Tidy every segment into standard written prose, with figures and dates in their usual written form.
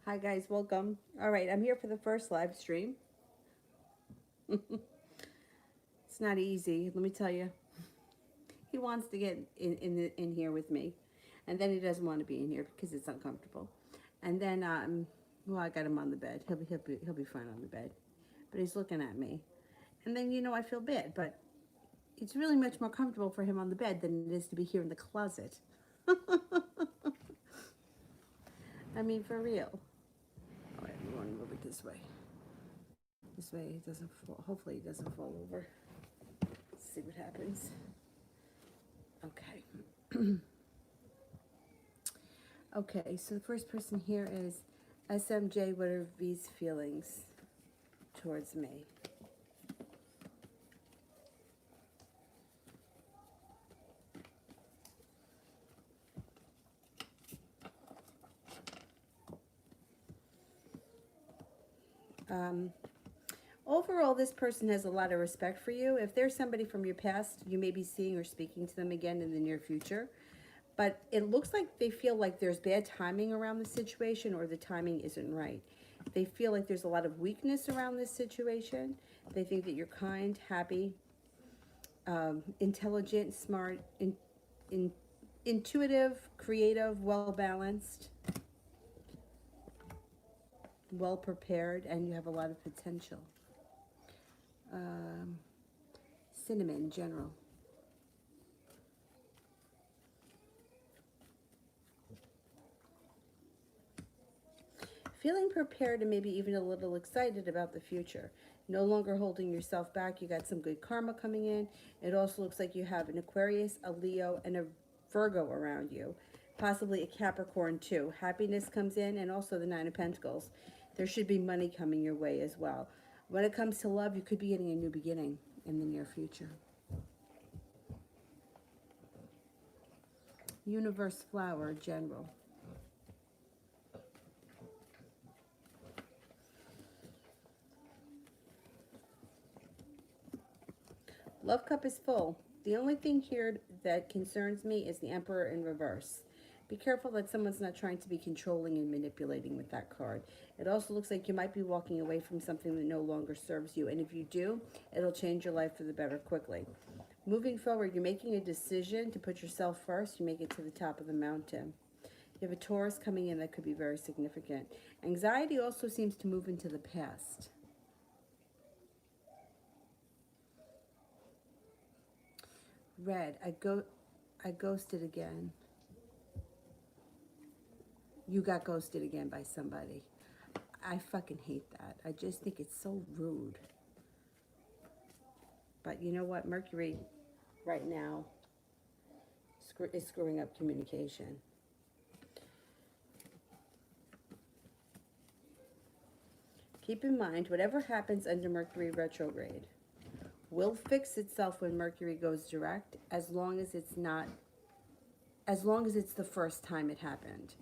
Hi guys, welcome. All right, I'm here for the first live stream. It's not easy, let me tell you. He wants to get in here with me, and then he doesn't want to be in here because it's uncomfortable. And then well, I got him on the bed. He'll be fine on the bed, but he's looking at me. And then I feel bad, but it's really much more comfortable for him on the bed than it is to be here in the closet. I mean, for real. All right, we want to move it this way. This way it doesn't fall. Hopefully it doesn't fall over. Let's see what happens. Okay. Okay, so the first person here is SMJ. What are V's feelings towards me? Overall, this person has a lot of respect for you. If there's somebody from your past, you may be seeing or speaking to them again in the near future. But it looks like they feel like there's bad timing around the situation, or the timing isn't right. They feel like there's a lot of weakness around this situation. They think that you're kind, happy, intelligent, smart, in, intuitive, creative, well-balanced, well-prepared, and you have a lot of potential. Um, Cinnamon, general. Feeling prepared and maybe even a little excited about the future. No longer holding yourself back. You got some good karma coming in. It also looks like you have an Aquarius, a Leo, and a Virgo around you. Possibly a Capricorn too. Happiness comes in, and also the Nine of Pentacles. There should be money coming your way as well. When it comes to love, you could be getting a new beginning in the near future. Universe flower, general. Love cup is full. The only thing here that concerns me is the Emperor in reverse. Be careful that someone's not trying to be controlling and manipulating with that card. It also looks like you might be walking away from something that no longer serves you. And if you do, it'll change your life for the better quickly. Moving forward, you're making a decision to put yourself first. You make it to the top of the mountain. You have a Taurus coming in that could be very significant. Anxiety also seems to move into the past. Red, I ghosted again. You got ghosted again by somebody. I fucking hate that. I just think it's so rude. But you know what? Mercury right now is screwing up communication. Keep in mind, whatever happens under Mercury retrograde will fix itself when Mercury goes direct, as long as it's the first time it happened.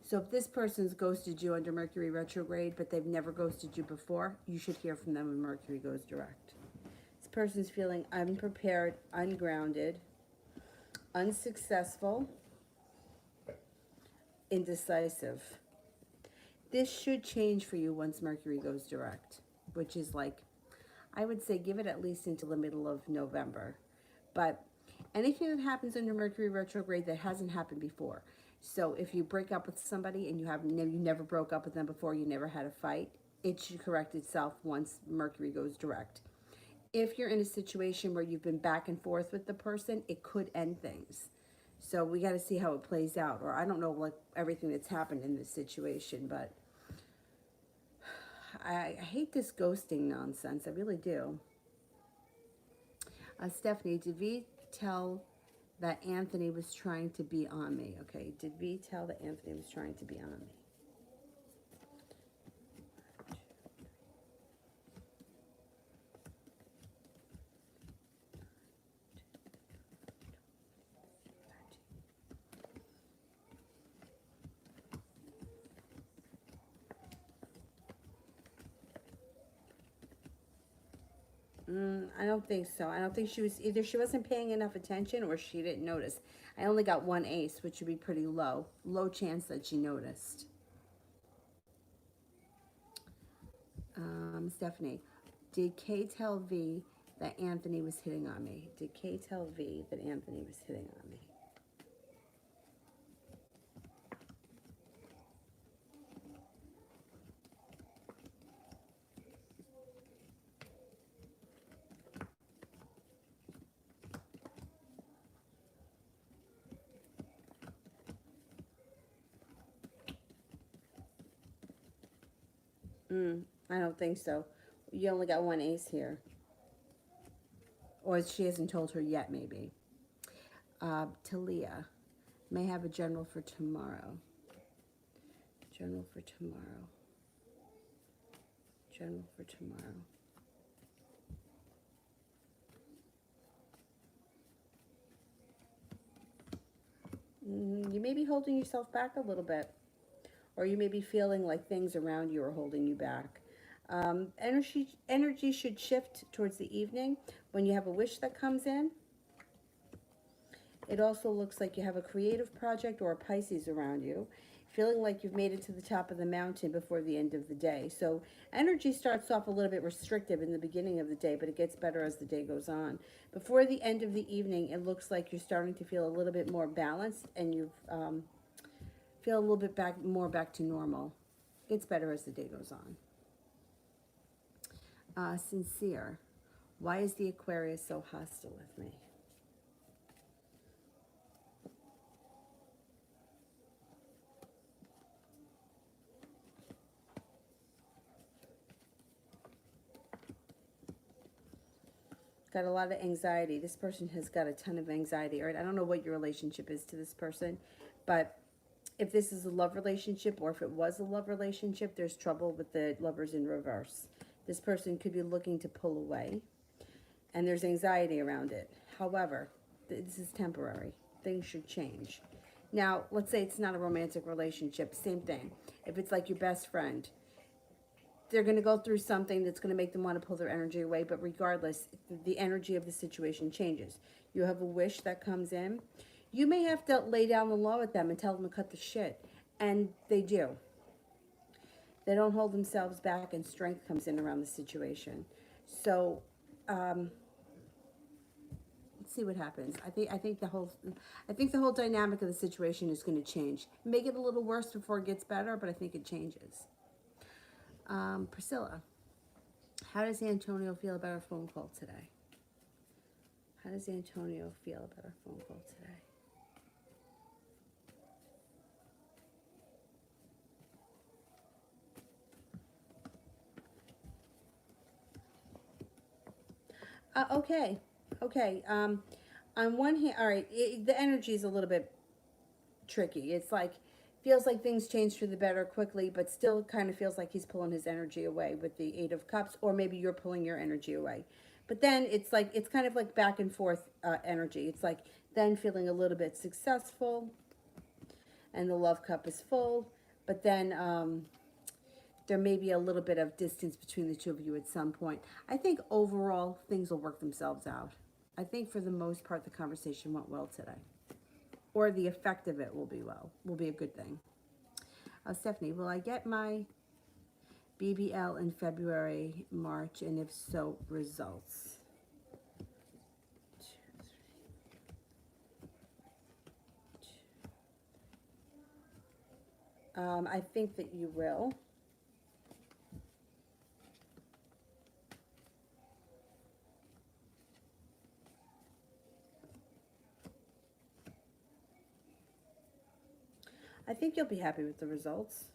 So if this person's ghosted you under Mercury retrograde, but they've never ghosted you before, you should hear from them when Mercury goes direct. This person's feeling unprepared, ungrounded, unsuccessful, indecisive. This should change for you once Mercury goes direct, which is like, I would say give it at least until the middle of November. But anything that happens under Mercury retrograde that hasn't happened before. So if you break up with somebody and you never broke up with them before, you never had a fight, it should correct itself once Mercury goes direct. If you're in a situation where you've been back and forth with the person, it could end things. So we got to see how it plays out. Or I don't know like everything that's happened in this situation, but I hate this ghosting nonsense. I really do. Stephanie, did we tell that Anthony was trying to be on me? Okay, did we tell that Anthony was trying to be on me? I don't think so. I don't think either she wasn't paying enough attention or she didn't notice. I only got one ace, which would be pretty low. Low chance that she noticed. Stephanie, did Kay tell V that Anthony was hitting on me? Did Kay tell V that Anthony was hitting on me? I don't think so. You only got one ace here. Or she hasn't told her yet, maybe. Talia may have a general for tomorrow. General for tomorrow. General for tomorrow. You may be holding yourself back a little bit. Or you may be feeling like things around you are holding you back. Energy should shift towards the evening when you have a wish that comes in. It also looks like you have a creative project or a Pisces around you, feeling like you've made it to the top of the mountain before the end of the day. So energy starts off a little bit restrictive in the beginning of the day, but it gets better as the day goes on. Before the end of the evening, it looks like you're starting to feel a little bit more balanced, and you feel a little bit more back to normal. It gets better as the day goes on. Sincere. Why is the Aquarius so hostile with me? Got a lot of anxiety. This person has got a ton of anxiety. All right, I don't know what your relationship is to this person, but if this is a love relationship or if it was a love relationship, there's trouble with the Lovers in reverse. This person could be looking to pull away, and there's anxiety around it. However, this is temporary. Things should change. Now, let's say it's not a romantic relationship. Same thing. If it's like your best friend, they're going to go through something that's going to make them want to pull their energy away, but regardless, the energy of the situation changes. You have a wish that comes in. You may have to lay down the law with them and tell them to cut the shit, and they do. They don't hold themselves back, and strength comes in around the situation. So, let's see what happens. I think the whole dynamic of the situation is going to change. Make it a little worse before it gets better, but I think it changes. Priscilla, how does Antonio feel about our phone call today? How does Antonio feel about our phone call today? Okay. On one hand, all right, the energy is a little bit tricky. It's like, feels like things change for the better quickly, but still kind of feels like he's pulling his energy away with the Eight of Cups, or maybe you're pulling your energy away. But then it's like, it's kind of like back and forth energy. It's like then feeling a little bit successful, and the love cup is full, but then there may be a little bit of distance between the two of you at some point. I think overall things will work themselves out. I think for the most part the conversation went well today. Or the effect of it will be a good thing. Stephanie, will I get my BBL in February, March, and if so, results? I think that you will. I think you'll be happy with the results.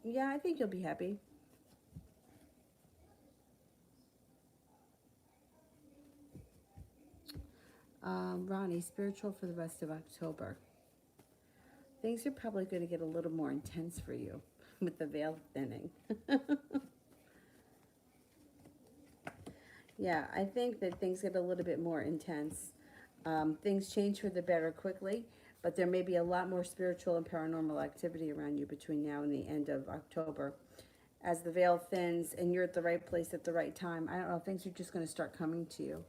Yeah, I think you'll be happy. Ronnie, spiritual for the rest of October. Things are probably going to get a little more intense for you with the veil thinning. Yeah, I think that things get a little bit more intense. Things change for the better quickly, but there may be a lot more spiritual and paranormal activity around you between now and the end of October. As the veil thins and you're at the right place at the right time, I don't know, things are just going to start coming to you.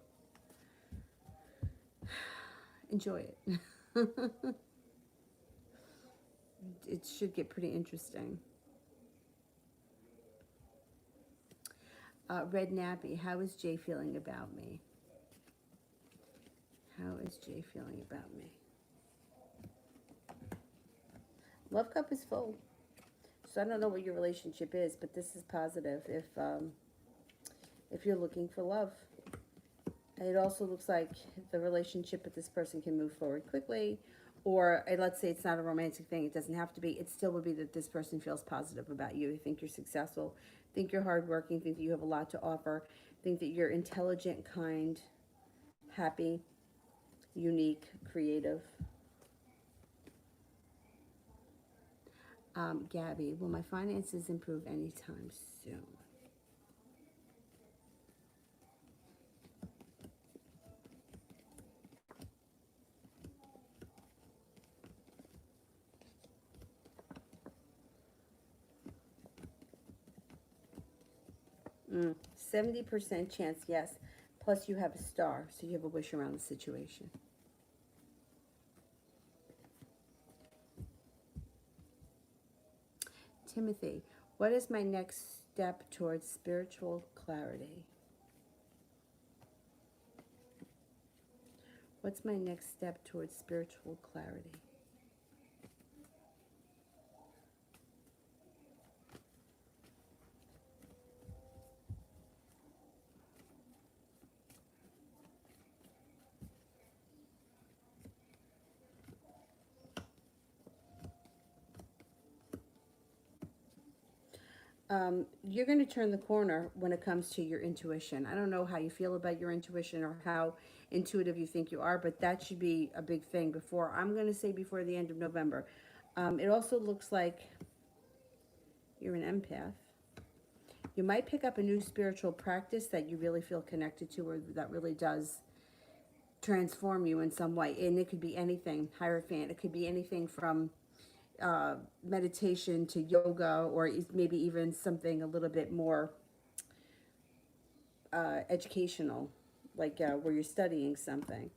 Enjoy it. It should get pretty interesting. Red Nappy, how is Jay feeling about me? How is Jay feeling about me? Love cup is full. So I don't know what your relationship is, but this is positive if you're looking for love. It also looks like the relationship with this person can move forward quickly, or let's say it's not a romantic thing. It doesn't have to be. It still would be that this person feels positive about you. Think you're successful, think you're hardworking, think that you have a lot to offer, think that you're intelligent, kind, happy, unique, creative. Gabby, will my finances improve anytime soon? 70% chance, yes. Plus you have a star, so you have a wish around the situation. Timothy, what is my next step towards spiritual clarity? What's my next step towards spiritual clarity? You're going to turn the corner when it comes to your intuition. I don't know how you feel about your intuition or how intuitive you think you are, but that should be a big thing before, I'm going to say before the end of November. It also looks like you're an empath. You might pick up a new spiritual practice that you really feel connected to, or that really does transform you in some way. And it could be anything, Hierophant. It could be anything from meditation to yoga, or maybe even something a little bit more educational, like where you're studying something.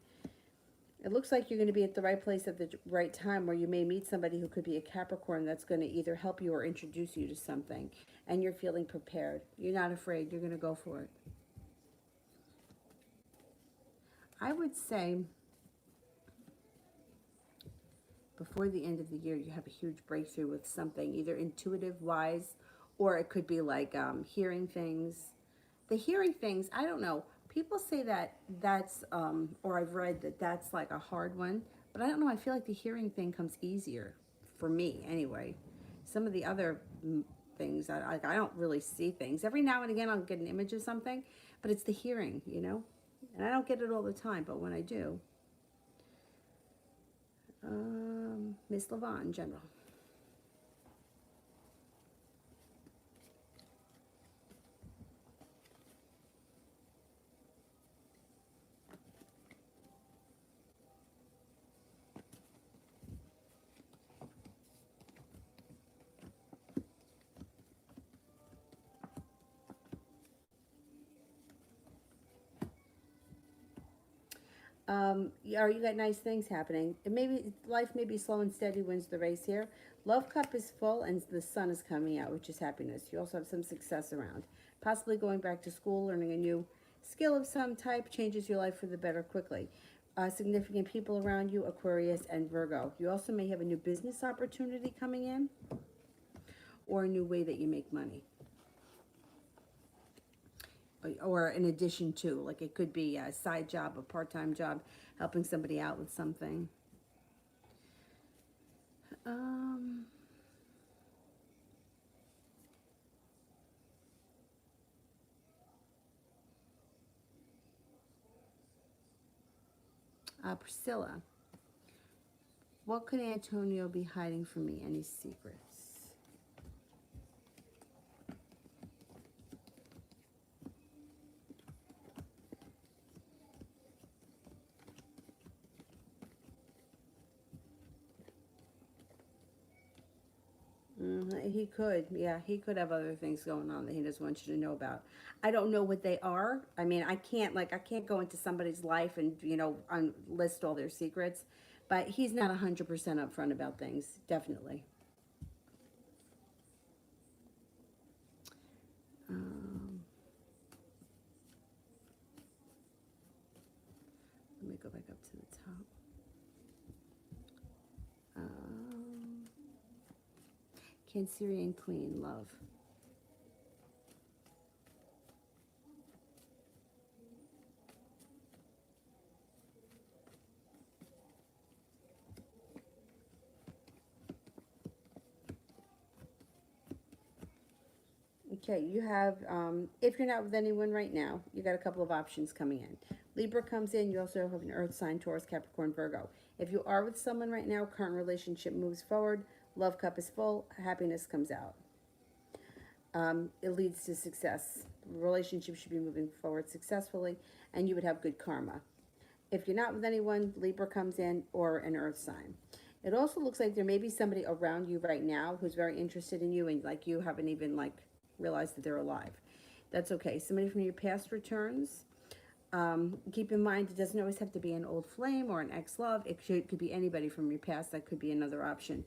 It looks like you're going to be at the right place at the right time, where you may meet somebody who could be a Capricorn that's going to either help you or introduce you to something, and you're feeling prepared. You're not afraid. You're going to go for it. I would say before the end of the year, you have a huge breakthrough with something, either intuitive, wise, or it could be like hearing things. The hearing things, I don't know. People say that that's, or I've read that that's like a hard one, but I don't know. I feel like the hearing thing comes easier for me anyway. Some of the other things, I don't really see things. Every now and again, I'll get an image of something, but it's the hearing, you know? And I don't get it all the time, but when I do, Miss Levon, General. You got nice things happening. It maybe life may be slow and steady wins the race here. Love cup is full and the sun is coming out, which is happiness. You also have some success around. Possibly going back to school, learning a new skill of some type changes your life for the better quickly. Significant people around you, Aquarius and Virgo. You also may have a new business opportunity coming in, or a new way that you make money, or in addition to, like it could be a side job, a part-time job, helping somebody out with something. Priscilla, what could Antonio be hiding from me? Any secrets? He could, yeah, he could have other things going on that he doesn't want you to know about. I don't know what they are. I mean, I can't go into somebody's life and, list all their secrets, but he's not 100% upfront about things, definitely. Um, Cancerian Queen, love. Okay, you have, if you're not with anyone right now, you got a couple of options coming in. Libra comes in, you also have an Earth sign, Taurus, Capricorn, Virgo. If you are with someone right now, current relationship moves forward, love cup is full, happiness comes out. It leads to success. Relationship should be moving forward successfully, and you would have good karma. If you're not with anyone, Libra comes in, or an Earth sign. It also looks like there may be somebody around you right now who's very interested in you, and like you haven't even like realized that they're alive. That's okay. Somebody from your past returns. Keep in mind, it doesn't always have to be an old flame or an ex-love. Could be anybody from your past. That could be another option.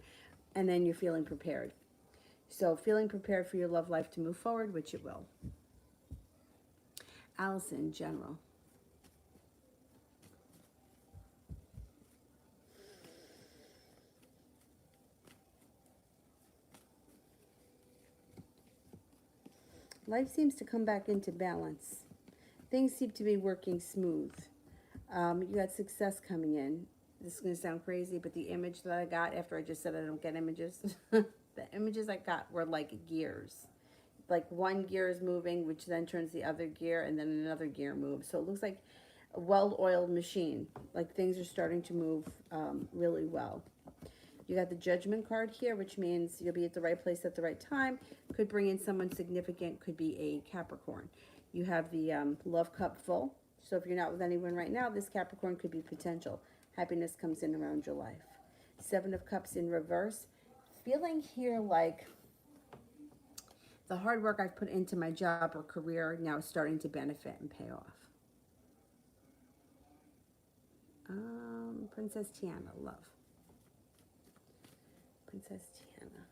And then you're feeling prepared. So feeling prepared for your love life to move forward, which it will. Allison, general. Life seems to come back into balance. Things seem to be working smooth. You got success coming in. This is going to sound crazy, but the image that I got after I just said I don't get images, the images I got were like gears. Like one gear is moving, which then turns the other gear, and then another gear moves. So it looks like a well-oiled machine. Like things are starting to move really well. You got the Judgment card here, which means you'll be at the right place at the right time. Could bring in someone significant, could be a Capricorn. You have the Love cup full. So if you're not with anyone right now, this Capricorn could be potential. Happiness comes in around your life. Seven of Cups in reverse. Feeling here like the hard work I've put into my job or career now is starting to benefit and pay off. Princess Tiana, love. Princess Tiana.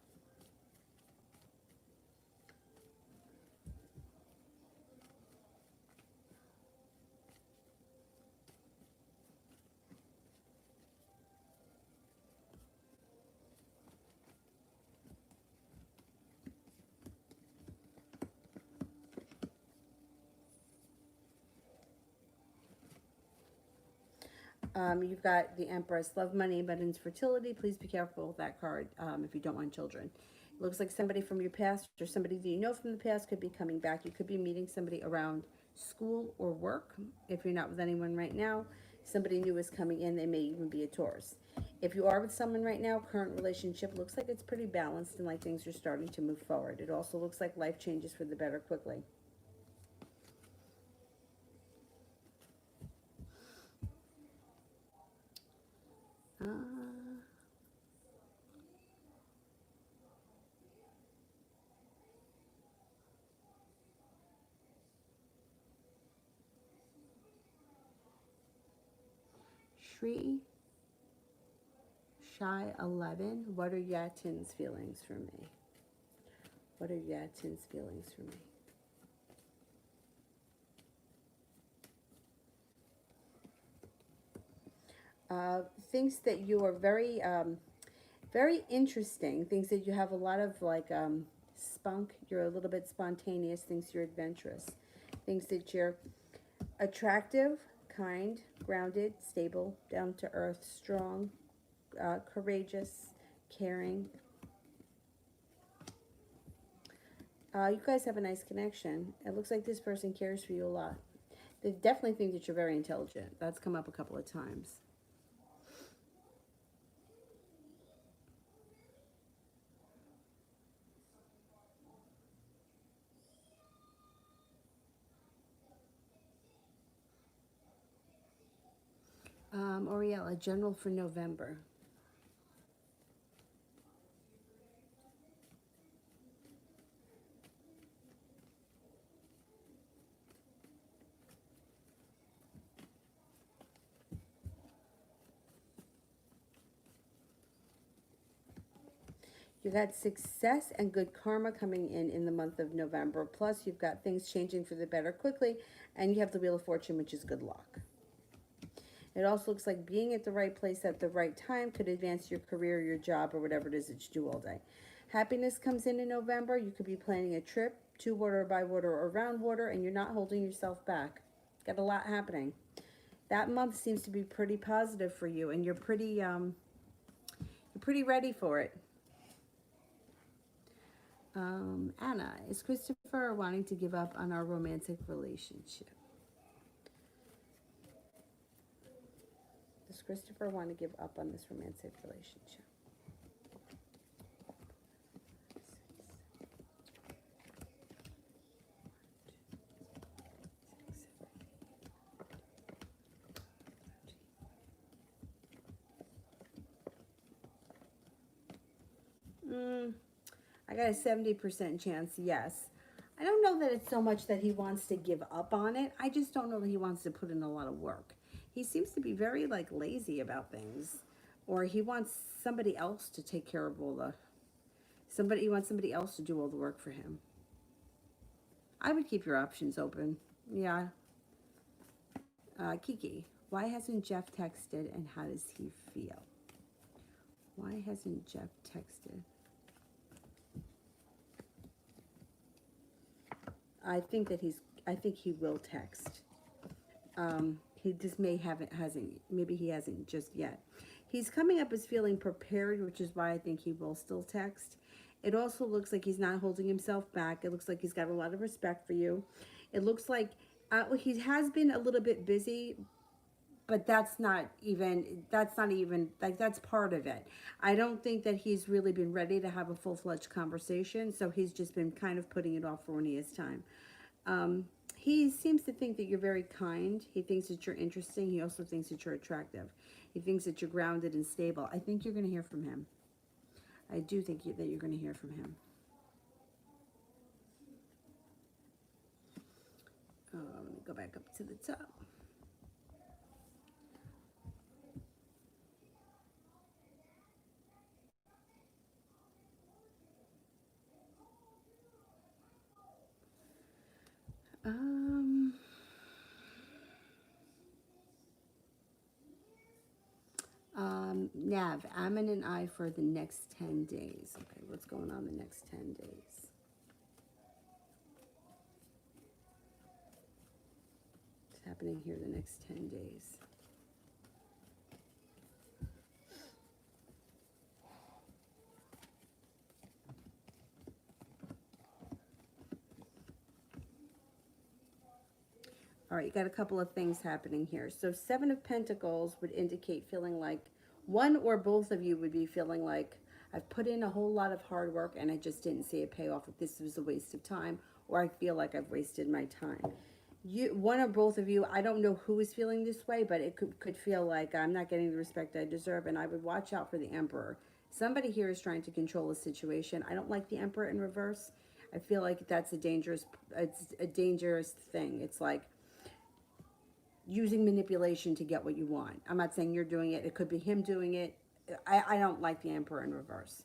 You've got the Empress, love, money, abundance, fertility. Please be careful with that card if you don't want children. It looks like somebody from your past or somebody that you know from the past could be coming back. You could be meeting somebody around school or work. If you're not with anyone right now, somebody new is coming in. They may even be a Taurus. If you are with someone right now, current relationship looks like it's pretty balanced and like things are starting to move forward. It also looks like life changes for the better quickly. Uh, Shri Shy 11. What are Yatin's feelings for me? What are Yatin's feelings for me? Thinks that you are very interesting. Thinks that you have a lot of like spunk. You're a little bit spontaneous. Thinks you're adventurous. Thinks that you're attractive, kind, grounded, stable, down to earth, strong, courageous, caring. You guys have a nice connection. It looks like this person cares for you a lot. They definitely think that you're very intelligent. That's come up a couple of times. Oriella, general for November. You got success and good karma coming in the month of November. Plus, you've got things changing for the better quickly, and you have the Wheel of Fortune, which is good luck. It also looks like being at the right place at the right time could advance your career, your job, or whatever it is that you do all day. Happiness comes in November. You could be planning a trip to water, by water, or around water, and you're not holding yourself back. Got a lot happening. That month seems to be pretty positive for you, and you're pretty ready for it. Anna, is Christopher wanting to give up on our romantic relationship? Does Christopher want to give up on this romantic relationship? I got a 70% chance, yes. I don't know that it's so much that he wants to give up on it. I just don't know that he wants to put in a lot of work. He seems to be very like lazy about things, or he wants somebody else to take care of all the he wants somebody else to do all the work for him. I would keep your options open. Yeah. Kiki, why hasn't Jeff texted and how does he feel? Why hasn't Jeff texted? I think he will text. He just maybe he hasn't just yet. He's coming up as feeling prepared, which is why I think he will still text. It also looks like he's not holding himself back. It looks like he's got a lot of respect for you. It looks like he has been a little bit busy, but that's not even like, that's part of it. I don't think that he's really been ready to have a full-fledged conversation, so he's just been kind of putting it off for when he has time. He seems to think that you're very kind. He thinks that you're interesting. He also thinks that you're attractive. He thinks that you're grounded and stable. I think you're going to hear from him. I do think that you're going to hear from him. Let me go back up to the top. Nav, Ammon and I for the next 10 days. Okay, what's going on the next 10 days? What's happening here the next 10 days? All right, you got a couple of things happening here. So 7 of Pentacles would indicate feeling like one or both of you would be feeling like, I've put in a whole lot of hard work and I just didn't see a payoff. If this was a waste of time, or I feel like I've wasted my time. One or both of you, I don't know who is feeling this way, but it could feel like I'm not getting the respect I deserve, and I would watch out for the Emperor. Somebody here is trying to control the situation. I don't like the Emperor in reverse. I feel like that's it's a dangerous thing. It's like using manipulation to get what you want. I'm not saying you're doing it. It could be him doing it. I don't like the Emperor in reverse.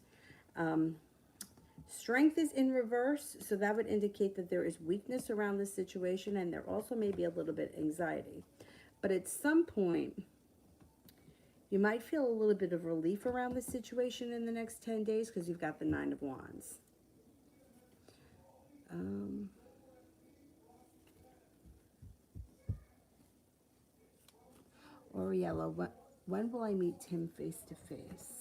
Strength is in reverse, so that would indicate that there is weakness around this situation, and there also may be a little bit of anxiety. But at some point, you might feel a little bit of relief around this situation in the next 10 days because you've got the 9 of Wands. Oriella, when will I meet Tim face to face?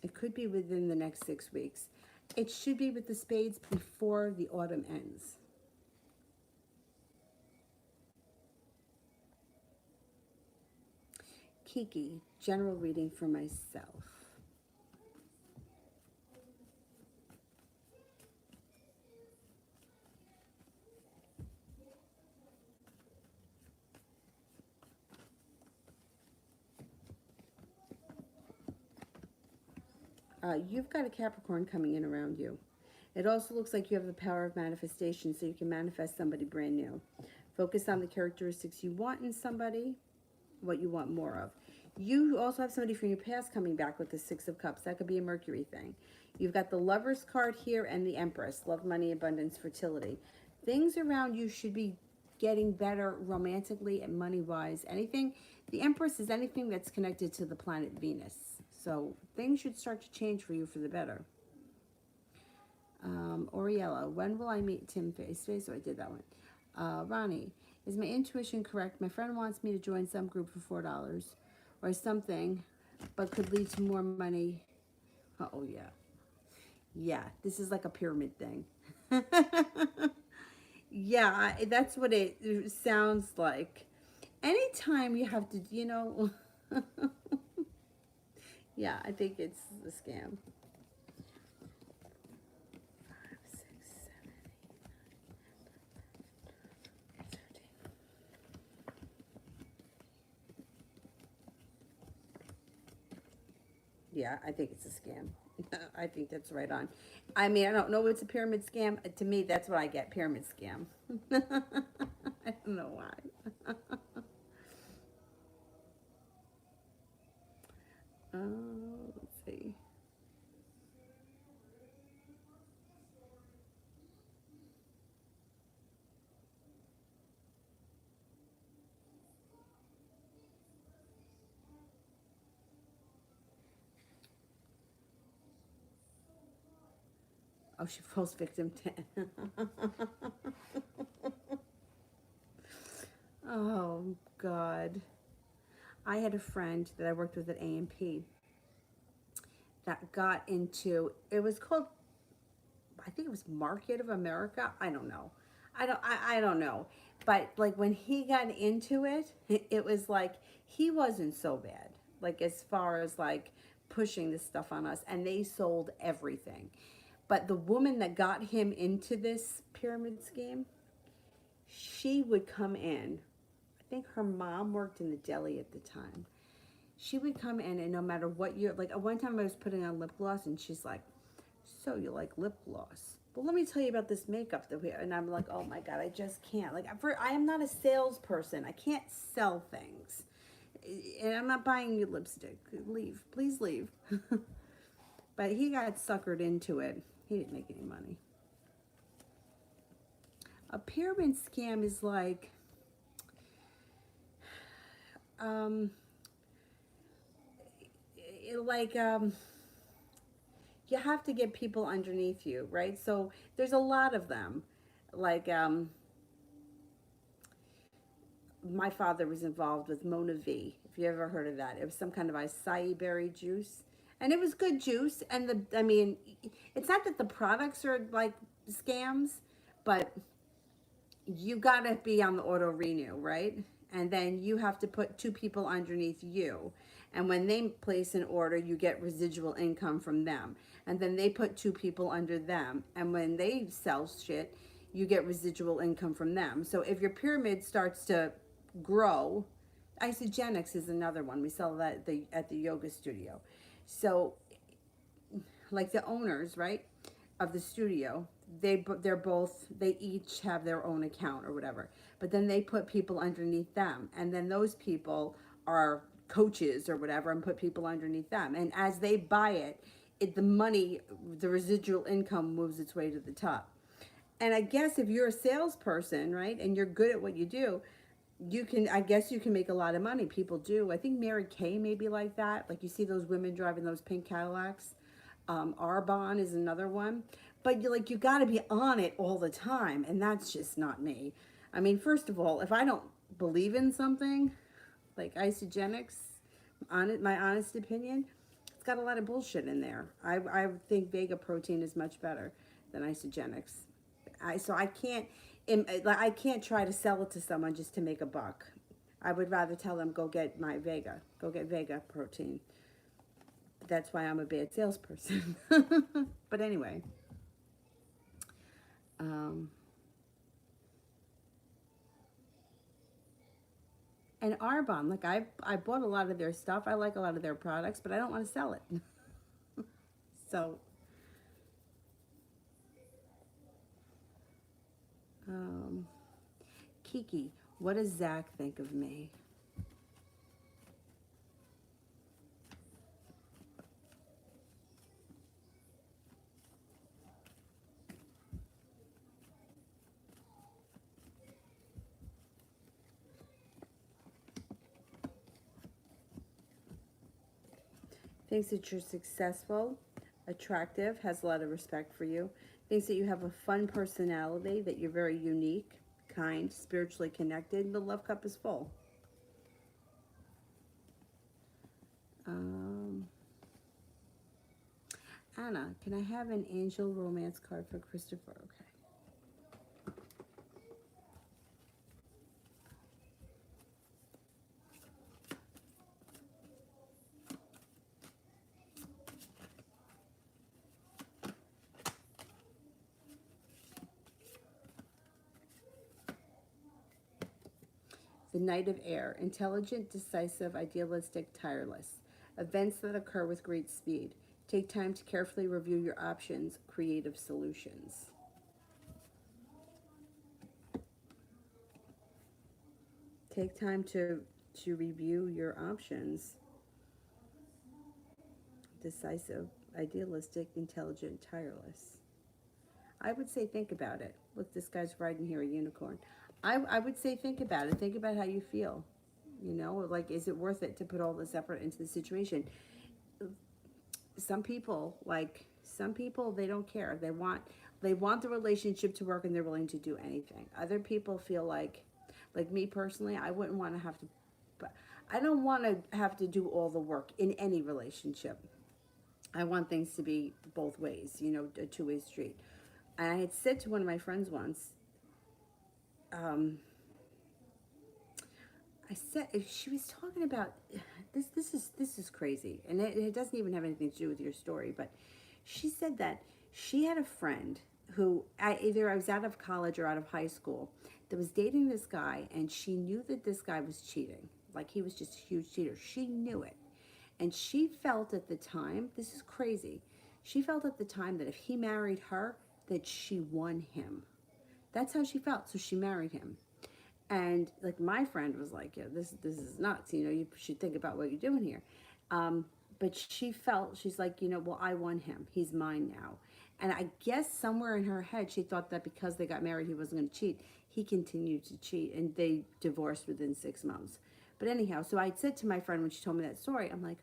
It could be within the next 6 weeks. It should be with the spades before the autumn ends. Kiki, general reading for myself. You've got a Capricorn coming in around you. It also looks like you have the power of manifestation, so you can manifest somebody brand new. Focus on the characteristics you want in somebody, what you want more of. You also have somebody from your past coming back with the 6 of Cups. That could be a Mercury thing. You've got the Lover's card here and the Empress. Love, money, abundance, fertility. Things around you should be getting better romantically and money-wise. Anything The Empress is anything that's connected to the planet Venus. So things should start to change for you for the better. Oriella, when will I meet Tim face to face? So I did that one. Ronnie, is my intuition correct? My friend wants me to join some group for $4 or something, but could lead to more money. Oh, yeah. Yeah, this is like a pyramid thing. Yeah, that's what it sounds like. Anytime you have to, yeah, I think it's a scam. 5, 6, 7, 8, 9, 13. Yeah, I think it's a scam. I think that's right on. I mean, I don't know if it's a pyramid scam. To me, that's what I get, pyramid scam. I don't know why. Let's see. Oh, she falls victim to. Oh, God. I had a friend that I worked with at A&P that got into, it was called, I think it was Market of America. I don't know. I don't know. But like when he got into it, it was like he wasn't so bad. Like as far as like pushing this stuff on us, and they sold everything. But the woman that got him into this pyramid scheme, she would come in. I think her mom worked in the deli at the time. She would come in, and no matter what you're like, at one time I was putting on lip gloss, and she's like, "So you like lip gloss? Well, let me tell you about this makeup that we." And I'm like, "Oh my God, I just can't. Like, I am not a salesperson. I can't sell things, and I'm not buying you lipstick. Leave, please leave." But he got suckered into it. He didn't make any money. A pyramid scam is um, like you have to get people underneath you, right? So there's a lot of them. Like my father was involved with Mona V. If you ever heard of that, it was some kind of acai berry juice, and it was good juice. And I mean, it's not that the products are like scams, but you gotta be on the auto renew, right? And then you have to put two people underneath you. And when they place an order, you get residual income from them. And then they put two people under them. And when they sell shit, you get residual income from them. So if your pyramid starts to grow, Isogenics is another one. We sell that at the yoga studio. So like the owners, right, of the studio, they each have their own account or whatever. But then they put people underneath them, and then those people are coaches or whatever, and put people underneath them. And as they buy it, the money, the residual income moves its way to the top. And I guess if you're a salesperson, right, and you're good at what you do, I guess you can make a lot of money. People do. I think Mary Kay may be like that. Like you see those women driving those pink Cadillacs. Arbonne is another one. But you got to be on it all the time, and that's just not me. I mean, first of all, if I don't believe in something like Isogenics, my honest opinion, it's got a lot of bullshit in there. I think Vega protein is much better than Isogenics. So I can't try to sell it to someone just to make a buck. I would rather tell them go get my Vega, go get Vega protein. That's why I'm a bad salesperson. But anyway, um, and Arbonne, like I bought a lot of their stuff. I like a lot of their products, but I don't want to sell it. So, um, Kiki, what does Zach think of me? Thinks that you're successful, attractive, has a lot of respect for you. Thinks that you have a fun personality, that you're very unique, kind, spiritually connected. The love cup is full. Um, Anna, can I have an angel romance card for Christopher? Okay. The Knight of Air, intelligent, decisive, idealistic, tireless. Events that occur with great speed. Take time to carefully review your options, creative solutions. Take time to review your options. Decisive, idealistic, intelligent, tireless. I would say think about it. Look, this guy's riding here a unicorn. I would say think about it. Think about how you feel. You know, like, is it worth it to put all this effort into the situation? Some people, they don't care. They want the relationship to work and they're willing to do anything. Other people feel like me personally, I wouldn't want to have to, but I don't want to have to do all the work in any relationship. I want things to be both ways, you know, a two-way street. And I had said to one of my friends once, um, I said she was talking about this. This is crazy, and it doesn't even have anything to do with your story. But she said that she had a friend who either I was out of college or out of high school that was dating this guy, and she knew that this guy was cheating. Like, he was just a huge cheater. She knew it, and she felt at the time, this is crazy. She felt at the time that if he married her, that she won him. That's how she felt. So she married him. And like, my friend was like, yeah, this is nuts. You know, you should think about what you're doing here. But she felt, she's like, you know, well, I won him. He's mine now. And I guess somewhere in her head, she thought that because they got married, he wasn't going to cheat. He continued to cheat, and they divorced within 6 months. But anyhow, so I said to my friend when she told me that story, I'm like,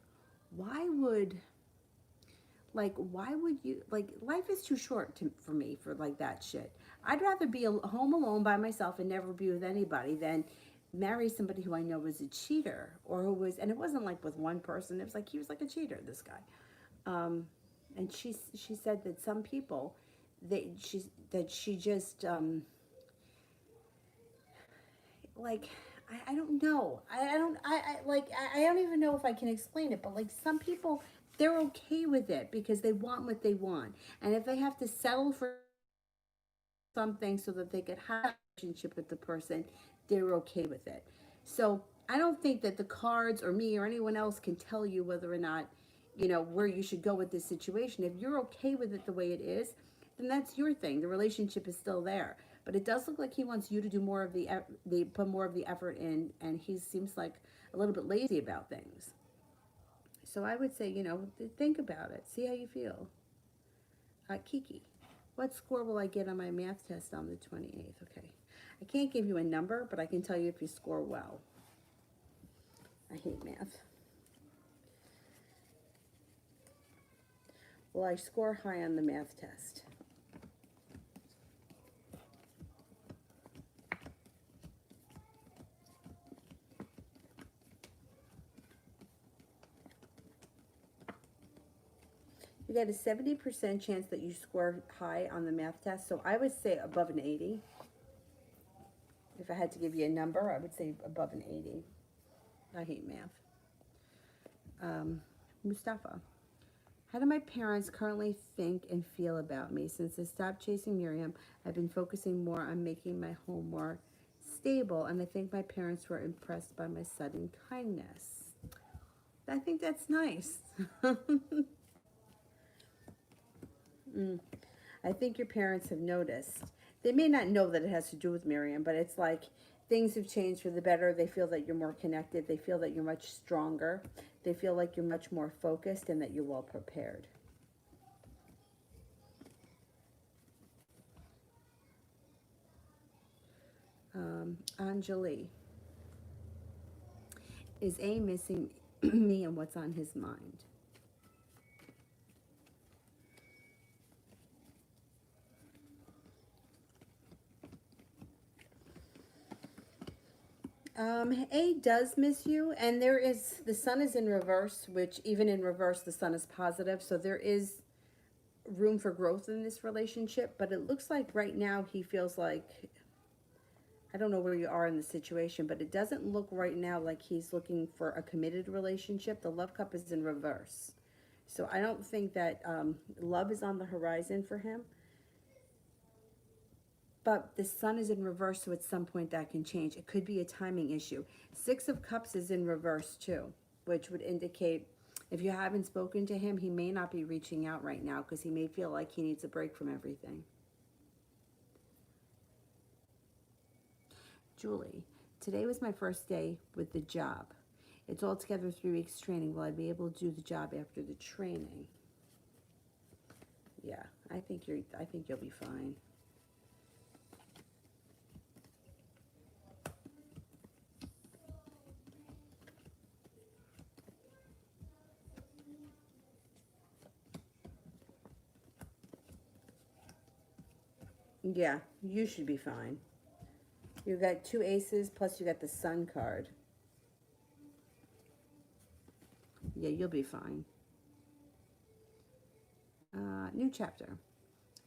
why would why would you, like, life is too short for me for like that shit. I'd rather be home alone by myself and never be with anybody than marry somebody who I know was a cheater, or who was, and it wasn't like with one person, it was like he was like a cheater, this guy. um, and she said that some people, she just like, I don't know. I don't even know if I can explain it, but like, some people, they're okay with it because they want what they want. And if they have to settle for something so that they could have a relationship with the person, they're okay with it. So I don't think that the cards or me or anyone else can tell you whether or not, you know, where you should go with this situation. If you're okay with it the way it is, then that's your thing. The relationship is still there. But it does look like he wants you to do more of the put more of the effort in, and he seems like a little bit lazy about things. So I would say, you know, think about it. See how you feel. Kiki, what score will I get on my math test on the 28th? Okay. I can't give you a number, but I can tell you if you score well. I hate math. Will I score high on the math test? You got a 70% chance that you score high on the math test. So I would say above an 80. If I had to give you a number, I would say above an 80. I hate math. Mustafa. How do my parents currently think and feel about me? Since I stopped chasing Miriam, I've been focusing more on making my home more stable, and I think my parents were impressed by my sudden kindness. I think that's nice. Mm. I think your parents have noticed. They may not know that it has to do with Miriam, but it's like things have changed for the better. They feel that you're more connected. They feel that you're much stronger. They feel like you're much more focused and that you're well prepared. Anjali, is A missing me, and what's on his mind? A does miss you, and there is, the sun is in reverse, which even in reverse, the sun is positive. So there is room for growth in this relationship, but it looks like right now he feels like, I don't know where you are in the situation, but it doesn't look right now like he's looking for a committed relationship. The love cup is in reverse. So I don't think that love is on the horizon for him. But the sun is in reverse, so at some point that can change. It could be a timing issue. Six of Cups is in reverse too, which would indicate if you haven't spoken to him, he may not be reaching out right now because he may feel like he needs a break from everything. Julie, today was my first day with the job. It's altogether 3 weeks training. Will I be able to do the job after the training? Yeah, I think you'll be fine. Yeah, you should be fine. You got 2 aces, plus you got the sun card. Yeah, you'll be fine. New chapter.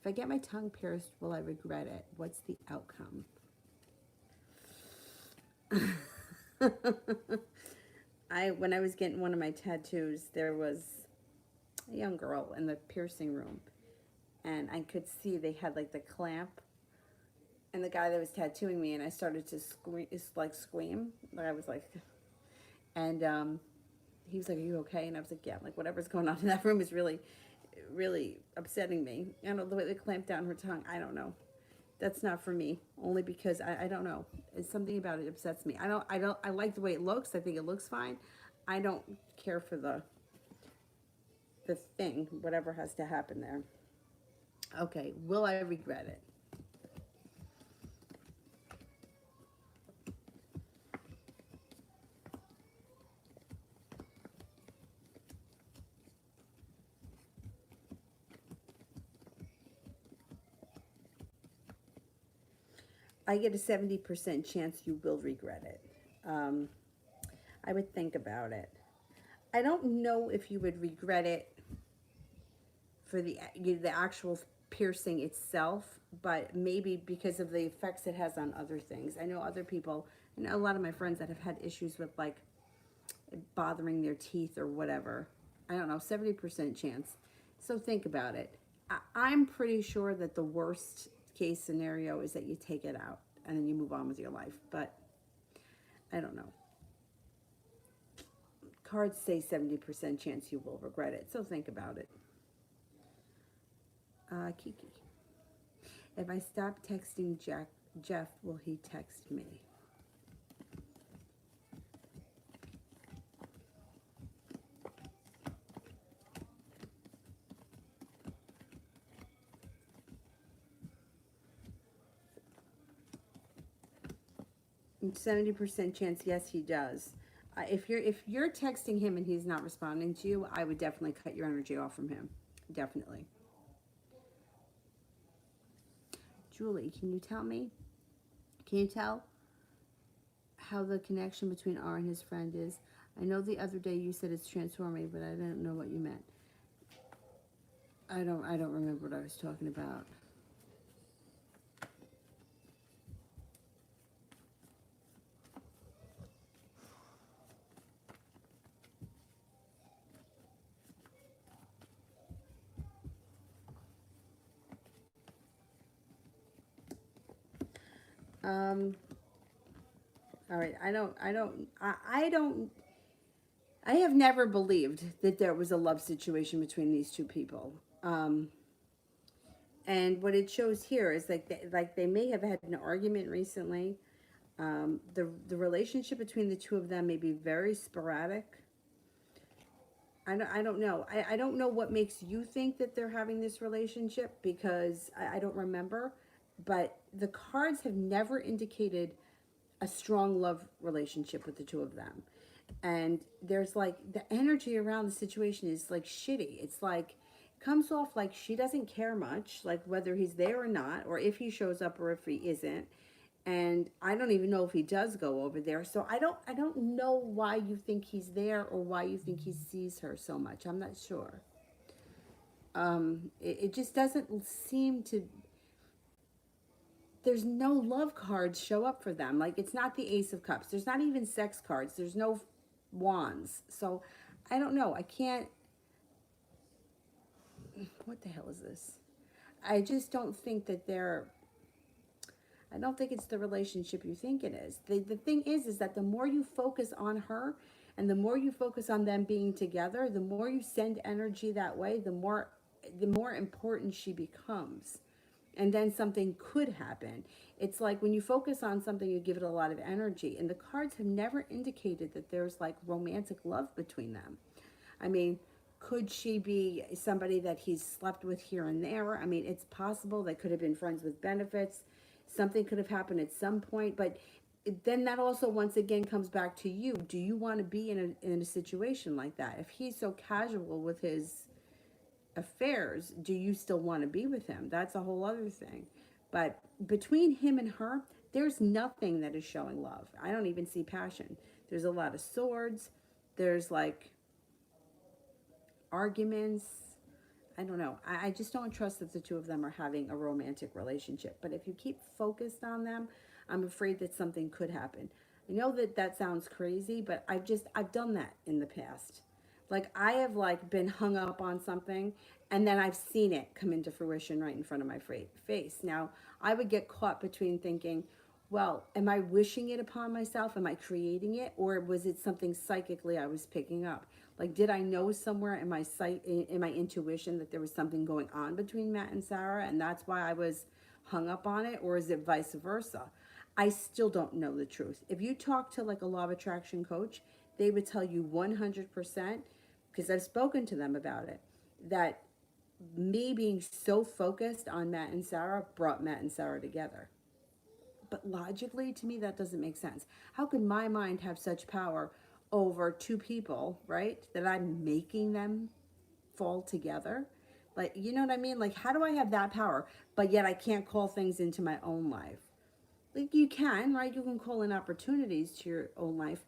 If I get my tongue pierced, will I regret it? What's the outcome? When I was getting one of my tattoos, there was a young girl in the piercing room, and I could see they had like the clamp, and the guy that was tattooing me, and I started to scream. I was like, and he was like, "Are you okay?" And I was like, "Yeah." Like whatever's going on in that room is really, really upsetting me. I don't know the way they clamped down her tongue. I don't know. That's not for me. Only because I don't know. It's something about it upsets me. I like the way it looks. I think it looks fine. I don't care for the thing, whatever has to happen there. Okay, will I regret it? I get a 70% chance you will regret it. Um, I would think about it. I don't know if you would regret it for the actual piercing itself, but maybe because of the effects it has on other things. I know other people, I know a lot of my friends that have had issues with like bothering their teeth or whatever. I don't know, 70% chance. So think about it. I'm pretty sure that the worst case scenario is that you take it out and then you move on with your life, but I don't know. Cards say 70% chance you will regret it, so think about it. Kiki. If I stop texting Jeff, will he text me? And 70% chance, yes, he does. If you're texting him and he's not responding to you, I would definitely cut your energy off from him. Definitely. Julie, can you tell me? Can you tell how the connection between R and his friend is? I know the other day you said it's transforming, but I didn't know what you meant. I don't remember what I was talking about. Um, all right, I have never believed that there was a love situation between these two people. And what it shows here is like they may have had an argument recently. The relationship between the two of them may be very sporadic. I don't know. I don't know what makes you think that they're having this relationship because I don't remember. But the cards have never indicated a strong love relationship with the two of them. And there's like the energy around the situation is like shitty. It's like comes off like she doesn't care much, like whether he's there or not, or if he shows up or if he isn't. And I don't even know if he does go over there. So I don't know why you think he's there or why you think he sees her so much. I'm not sure. It just doesn't seem to. There's no love cards show up for them. Like it's not the Ace of Cups. There's not even sex cards. There's no wands. So I don't know. I can't. What the hell is this? I just don't think that they're. I don't think it's the relationship you think it is. The thing is that the more you focus on her and the more you focus on them being together, the more you send energy that way, the more important she becomes. And then something could happen. It's like when you focus on something, you give it a lot of energy. And the cards have never indicated that there's like romantic love between them. I mean, could she be somebody that he's slept with here and there? I mean, it's possible they could have been friends with benefits. Something could have happened at some point, but then that also once again comes back to you. Do you want to be in a situation like that? If he's so casual with his affairs, do you still want to be with him? That's a whole other thing. But between him and her, there's nothing that is showing love. I don't even see passion. There's a lot of swords. There's like arguments. I don't know. I just don't trust that the two of them are having a romantic relationship. But if you keep focused on them, I'm afraid that something could happen. I know that that sounds crazy, but I've done that in the past. Like I have like been hung up on something and then I've seen it come into fruition right in front of my face. Now, I would get caught between thinking, well, am I wishing it upon myself? Am I creating it? Or was it something psychically I was picking up? Like, did I know somewhere in my sight, in my intuition, that there was something going on between Matt and Sarah, and that's why I was hung up on it, or is it vice versa? I still don't know the truth. If you talk to like a law of attraction coach, they would tell you 100%, because I've spoken to them about it, that me being so focused on Matt and Sarah brought Matt and Sarah together. But logically, to me, that doesn't make sense. How could my mind have such power over two people, right? That I'm making them fall together? Like, you know what I mean? Like, how do I have that power, but yet I can't call things into my own life? Like, you can, right? You can call in opportunities to your own life,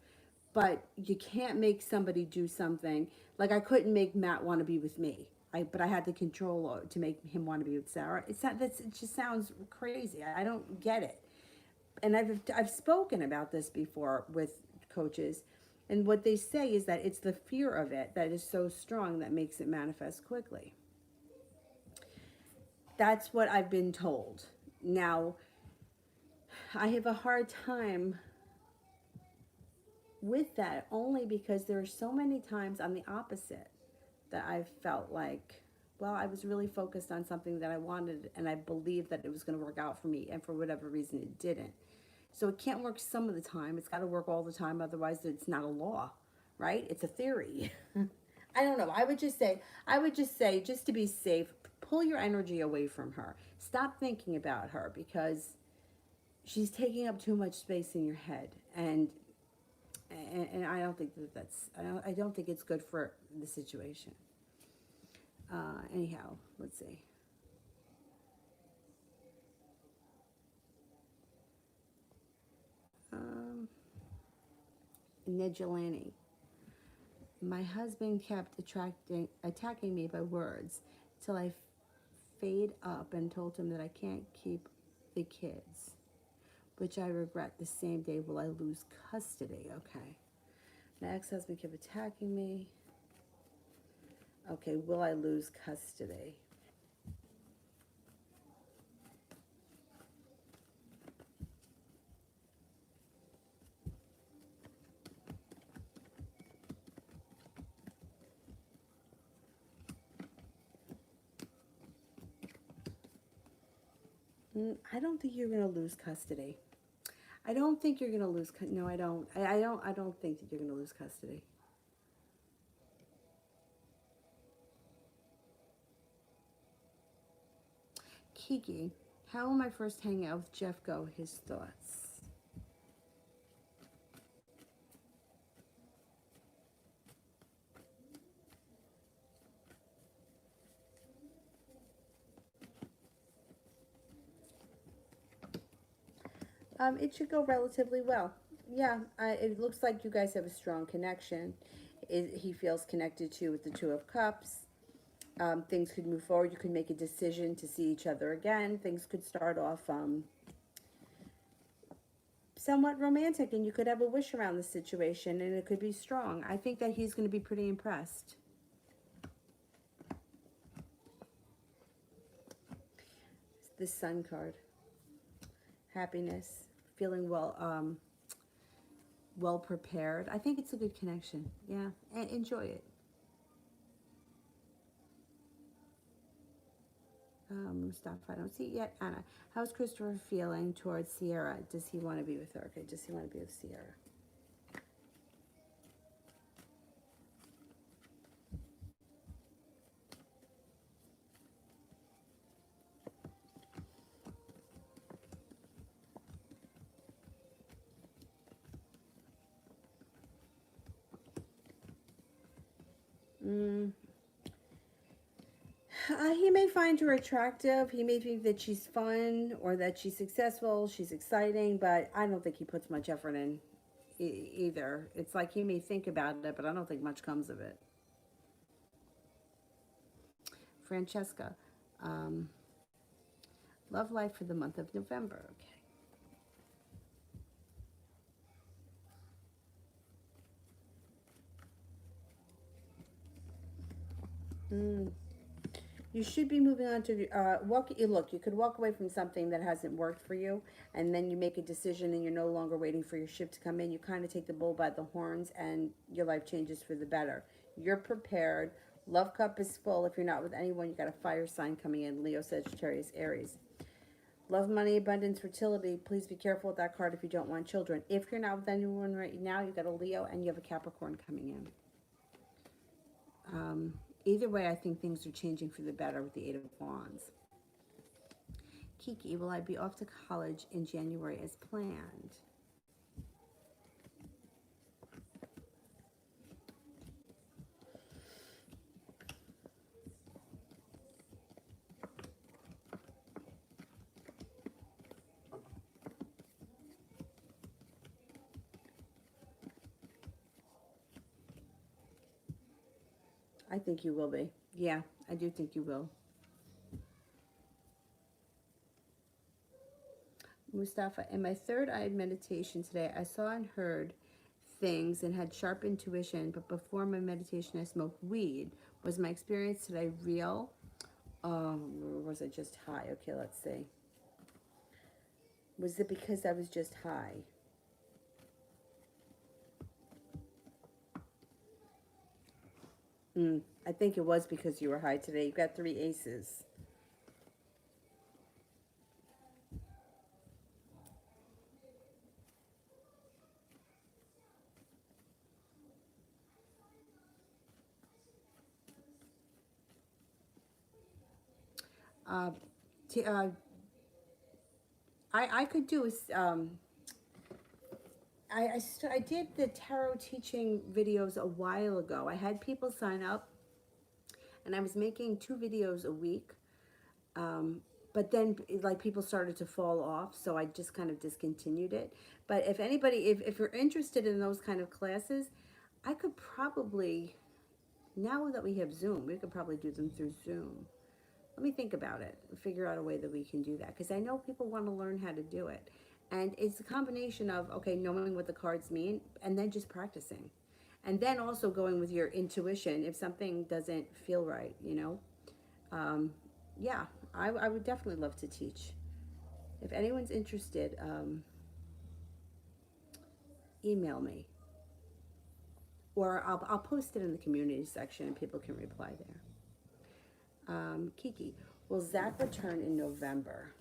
but you can't make somebody do something. Like, I couldn't make Matt want to be with me. But I had the control to make him want to be with Sarah. It just sounds crazy. I don't get it. And I've spoken about this before with coaches, and what they say is that it's the fear of it that is so strong that makes it manifest quickly. That's what I've been told. Now, I have a hard time with that only because there are so many times on the opposite that I've felt like, well, I was really focused on something that I wanted and I believed that it was going to work out for me, and for whatever reason it didn't. So it can't work some of the time. It's got to work all the time. Otherwise, it's not a law, right? It's a theory. I don't know. I would just say, just to be safe, pull your energy away from her. Stop thinking about her because she's taking up too much space in your head. And I don't think I don't think it's good for the situation. Anyhow, let's see. Um, Nijilani. My husband kept attacking me by words till I fade up and told him that I can't keep the kids, which I regret the same day will I lose custody. Okay. My ex-husband kept attacking me. Okay, will I lose custody? I don't think you're going to lose custody. I don't think you're going to lose. No, I don't. I don't think that you're going to lose custody. Kiki, how will my first hangout with Jeff go? His thoughts. It should go relatively well. Yeah, it looks like you guys have a strong connection. He feels connected to you with the Two of Cups. Things could move forward. You could make a decision to see each other again. Things could start off somewhat romantic, and you could have a wish around the situation, and it could be strong. I think that he's going to be pretty impressed. The Sun card. Happiness. Feeling well prepared. I think it's a good connection. Yeah, and enjoy it. Mustafa, I don't see it yet. Anna, how's Christopher feeling towards Sierra? Does he want to be with her? Okay, does he want to be with Sierra? Mm. He may find her attractive. He may think that she's fun or that she's successful, she's exciting, but I don't think he puts much effort in either. It's like he may think about it, but I don't think much comes of it. Francesca, um, love life for the month of November. Okay. Mm. You should be moving on to walk. Look, you could walk away from something that hasn't worked for you, and then you make a decision, and you're no longer waiting for your ship to come in. You kind of take the bull by the horns, and your life changes for the better. You're prepared. Love cup is full. If you're not with anyone, you got a fire sign coming in: Leo, Sagittarius, Aries. Love, money, abundance, fertility. Please be careful with that card if you don't want children. If you're not with anyone right now, you got a Leo and you have a Capricorn coming in. Either way, I think things are changing for the better with the Eight of Wands. Kiki, will I be off to college in January as planned? I think you will be. Yeah, I do think you will. Mustafa, in my third eye meditation today, I saw and heard things and had sharp intuition, but before my meditation, I smoked weed. Was my experience today real? Or was I just high? Okay, let's see. Was it because I was just high? I think it was because you were high today. You got three aces. Uh, t- uh, I could do I did the tarot teaching videos a while ago. I had people sign up, and I was making 2 videos a week. Um, but then like people started to fall off, so I just kind of discontinued it. But if anybody, if you're interested in those kind of classes, I could probably, now that we have Zoom, we could probably do them through Zoom. Let me think about it, figure out a way that we can do that, because I know people want to learn how to do it. And it's a combination of, okay, knowing what the cards mean and then just practicing. And then also going with your intuition if something doesn't feel right, you know? Um, yeah, I would definitely love to teach. If anyone's interested, email me. Or I'll post it in the community section and people can reply there. Kiki, will Zach return in November?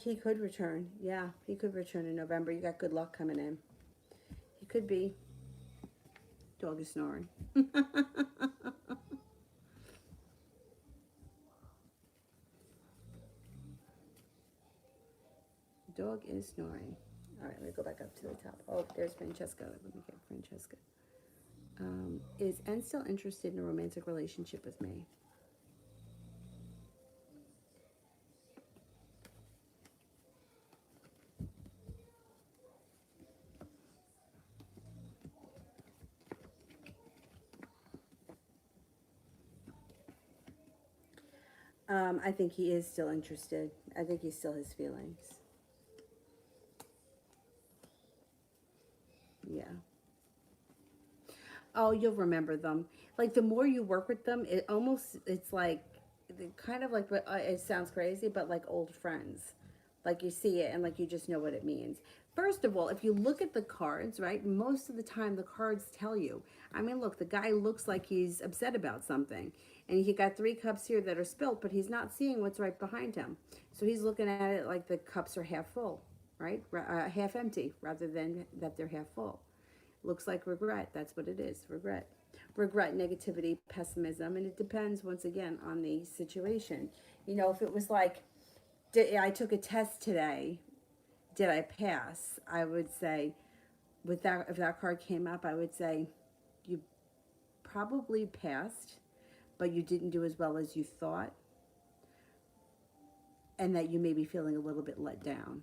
He could return. Yeah, he could return in November. You got good luck coming in. He could be. Dog is snoring. Dog is snoring. All right, let me go back up to the top. Oh, there's Francesca. Let me get Francesca. Is N still interested in a romantic relationship with me? I think he is still interested. I think he still has feelings. Yeah. Oh, you'll remember them. Like the more you work with them, it's like kind of like it sounds crazy, but like old friends. Like you see it and like you just know what it means. First of all, if you look at the cards, right, most of the time the cards tell you. I mean, look, the guy looks like he's upset about something. And he got 3 cups here that are spilt, but he's not seeing what's right behind him. So he's looking at it like the cups are half full, right? Half empty rather than that they're half full. Looks like regret. That's what it is, regret. Regret, negativity, pessimism, and it depends, once again, on the situation. You know, if it was like, I took a test today, did I pass? I would say, if that card came up, I would say, you probably passed, but you didn't do as well as you thought, and that you may be feeling a little bit let down.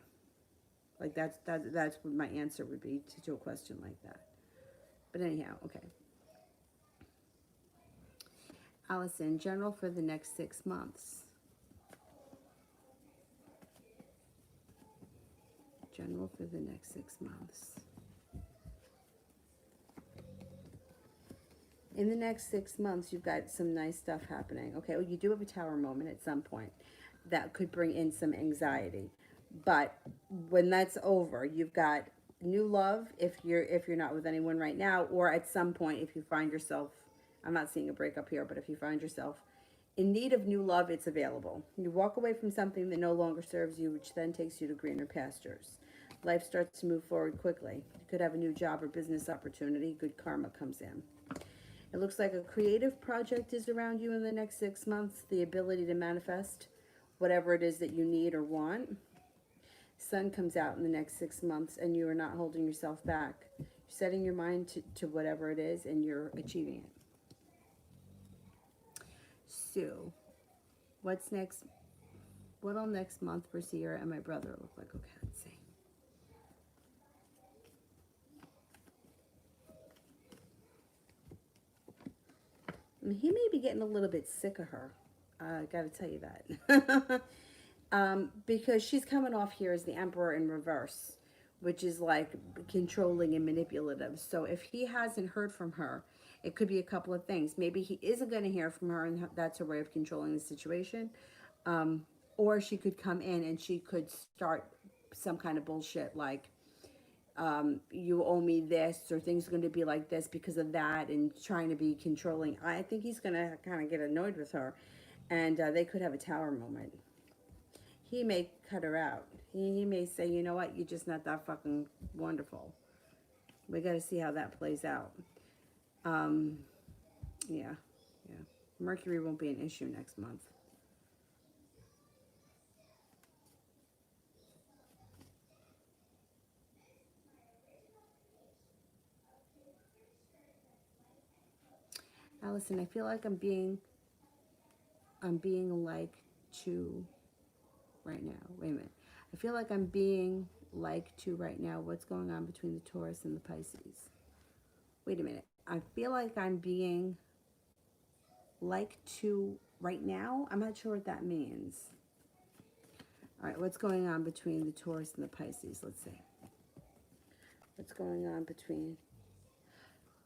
Like that's what my answer would be to a question like that. But anyhow, okay. Allison, general for the next 6 months. General for the next 6 months. In the next 6 months, you've got some nice stuff happening. Okay, well, you do have a tower moment at some point that could bring in some anxiety. But when that's over, you've got new love if you're not with anyone right now, or at some point if you find yourself, I'm not seeing a breakup here, but if you find yourself in need of new love, it's available. You walk away from something that no longer serves you, which then takes you to greener pastures. Life starts to move forward quickly. You could have a new job or business opportunity. Good karma comes in. It looks like a creative project is around you in the next 6 months. The ability to manifest whatever it is that you need or want. Sun comes out in the next 6 months and you are not holding yourself back. You're setting your mind to whatever it is and you're achieving it. So, what's next? What'll next month for Sierra and my brother look like? Okay, let's see. He may be getting a little bit sick of her. I gotta tell you that. Because she's coming off here as the Emperor in reverse, which is like controlling and manipulative. So if he hasn't heard from her, it could be a couple of things. Maybe he isn't going to hear from her, and that's her way of controlling the situation. Or she could come in and she could start some kind of bullshit like, you owe me this, or things are going to be like this because of that, and trying to be controlling. I think he's going to kind of get annoyed with her, and they could have a tower moment. He may cut her out. He may say, you know what, you're just not that fucking wonderful. We got to see how that plays out. Yeah. Mercury won't be an issue next month. Allison, I feel like I'm being like to right now. Wait a minute. I feel like I'm being like to right now. What's going on between the Taurus and the Pisces? Wait a minute. I feel like I'm being like to right now. I'm not sure what that means. All right, what's going on between the Taurus and the Pisces? Let's see. What's going on between...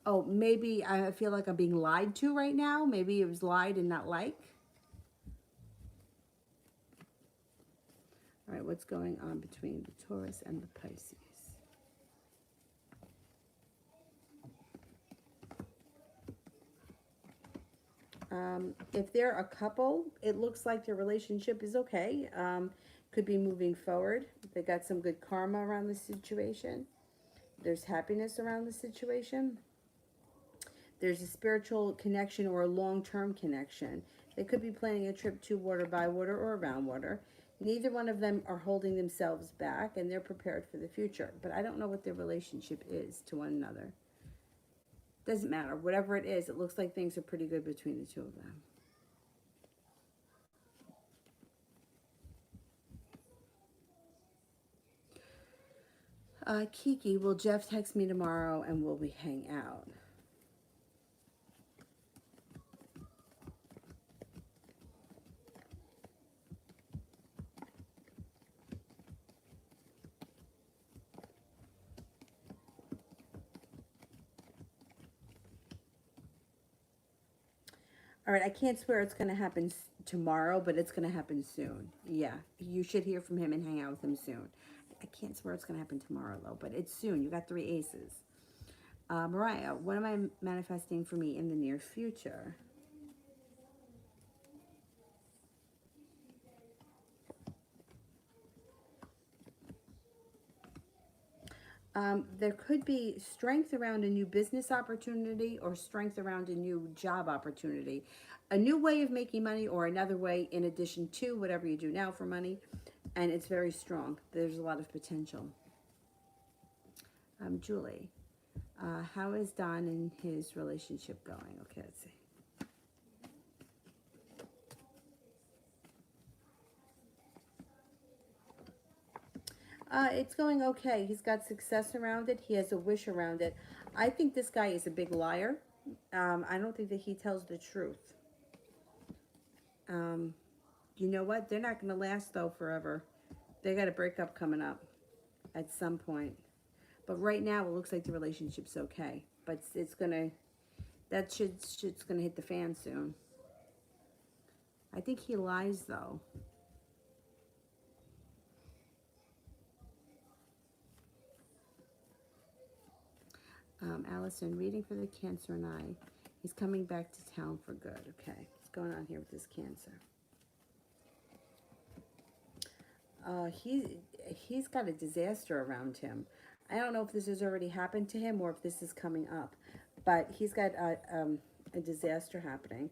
Oh, maybe I feel like I'm being lied to right now. Maybe it was lied and not like. All right, what's going on between the Taurus and the Pisces? If they're a couple, it looks like their relationship is okay. Could be moving forward. They got some good karma around the situation. There's happiness around the situation. There's a spiritual connection or a long-term connection. They could be planning a trip to water, by water, or around water. Neither one of them are holding themselves back, and they're prepared for the future. But I don't know what their relationship is to one another. Doesn't matter. Whatever it is, it looks like things are pretty good between the two of them. Kiki, will Jeff text me tomorrow and will we hang out? All right, I can't swear it's going to happen tomorrow, but it's going to happen soon. Yeah, you should hear from him and hang out with him soon. I can't swear it's going to happen tomorrow, though, but it's soon. You got 3 aces. Mariah, what am I manifesting for me in the near future? There could be strength around a new business opportunity or strength around a new job opportunity. A new way of making money or another way in addition to whatever you do now for money. And it's very strong. There's a lot of potential. Julie, how is Don and his relationship going? Okay, let's see. It's going okay. He's got success around it. He has a wish around it. I think this guy is a big liar. I don't think that he tells the truth. You know what? They're not going to last, though, forever. They got a breakup coming up at some point. But right now, it looks like the relationship's okay. But it's going to, that shit's going to hit the fan soon. I think he lies, though. Allison, reading for the Cancer and I. He's coming back to town for good. Okay, what's going on here with this Cancer? He's got a disaster around him. I don't know if this has already happened to him or if this is coming up, but he's got a disaster happening.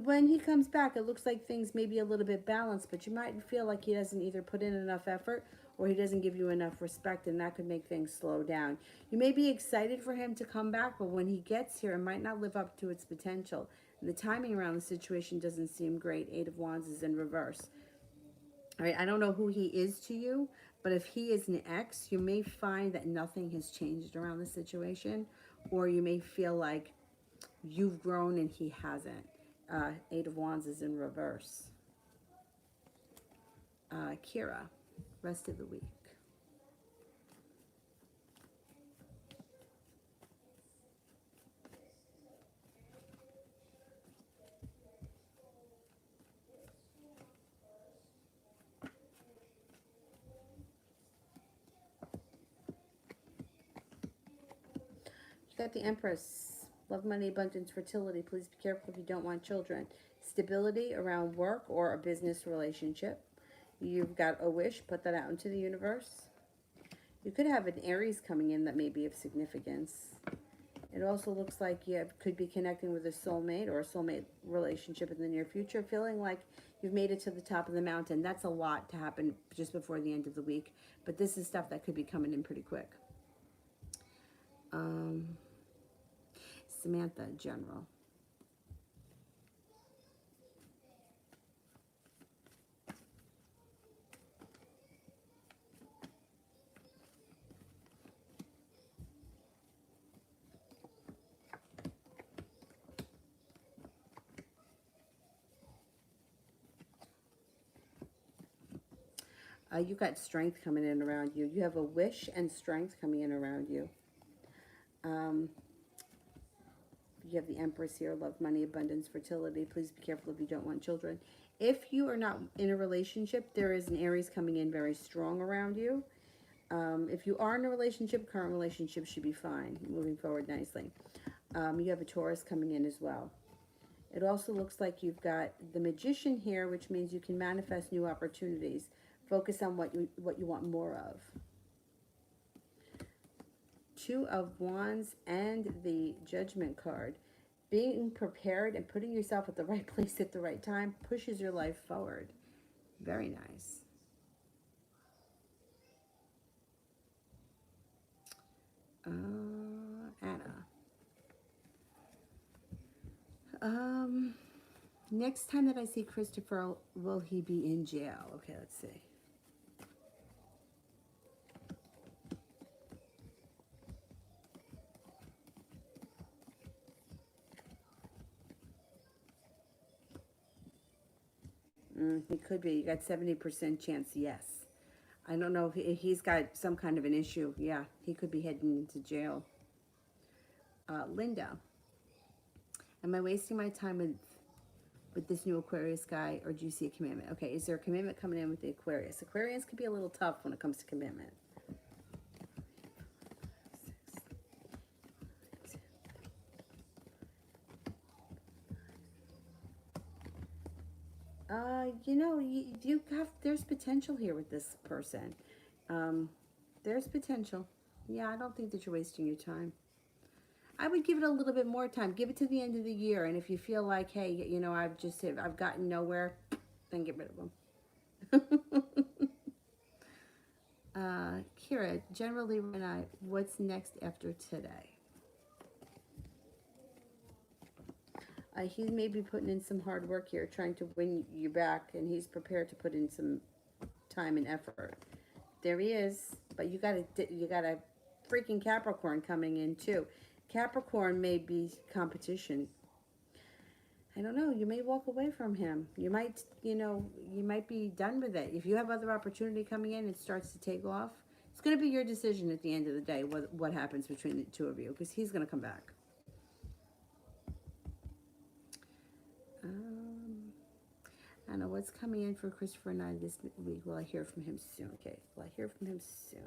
When he comes back, it looks like things may be a little bit balanced, but you might feel like he doesn't either put in enough effort or he doesn't give you enough respect, and that could make things slow down. You may be excited for him to come back, but when he gets here, it might not live up to its potential. And the timing around the situation doesn't seem great. 8 of Wands is in reverse. All right, I don't know who he is to you, but if he is an ex, you may find that nothing has changed around the situation, or you may feel like you've grown and he hasn't. 8 of Wands is in reverse. Kira, rest of the week. You got the Empress. Love, money, abundance, fertility. Please be careful if you don't want children. Stability around work or a business relationship. You've got a wish. Put that out into the universe. You could have an Aries coming in that may be of significance. It also looks like you could be connecting with a soulmate or a soulmate relationship in the near future, feeling like you've made it to the top of the mountain. That's a lot to happen just before the end of the week, but this is stuff that could be coming in pretty quick. Samantha, general. You got strength coming in around you. You have a wish and strength coming in around you. You have the Empress here. Love, money, abundance, fertility. Please be careful if you don't want children. If you are not in a relationship, there is an Aries coming in very strong around you. If you are in a relationship, current relationship should be fine. Moving forward nicely. You have a Taurus coming in as well. It also looks like you've got the Magician here, which means you can manifest new opportunities. Focus on what you want more of. Two of Wands and the Judgment card. Being prepared and putting yourself at the right place at the right time pushes your life forward. Very nice. Anna. Next time that I see Christopher, will he be in jail? Okay, let's see. He could be. You got 70% chance, yes. I don't know if he's got some kind of an issue. Yeah, he could be heading into jail. Linda, am I wasting my time with this new Aquarius guy, or do you see a commitment? Okay, is there a commitment coming in with the Aquarius? Aquarians can be a little tough when it comes to commitment. You know, you have, there's potential here with this person. There's potential. Yeah, I don't think that you're wasting your time. I would give it a little bit more time. Give it to the end of the year, and if you feel like, hey, you know, I've gotten nowhere, then get rid of them. Kira, generally, what's next after today? He may be putting in some hard work here, trying to win you back, and he's prepared to put in some time and effort. There he is, but you got a freaking Capricorn coming in too. Capricorn may be competition. I don't know. You may walk away from him. You might, you know, you might be done with it. If you have other opportunity coming in, it starts to take off. It's going to be your decision at the end of the day what happens between the two of you, because he's going to come back. I don't know what's coming in for Christopher and I this week. Will I hear from him soon? Okay, will I hear from him soon?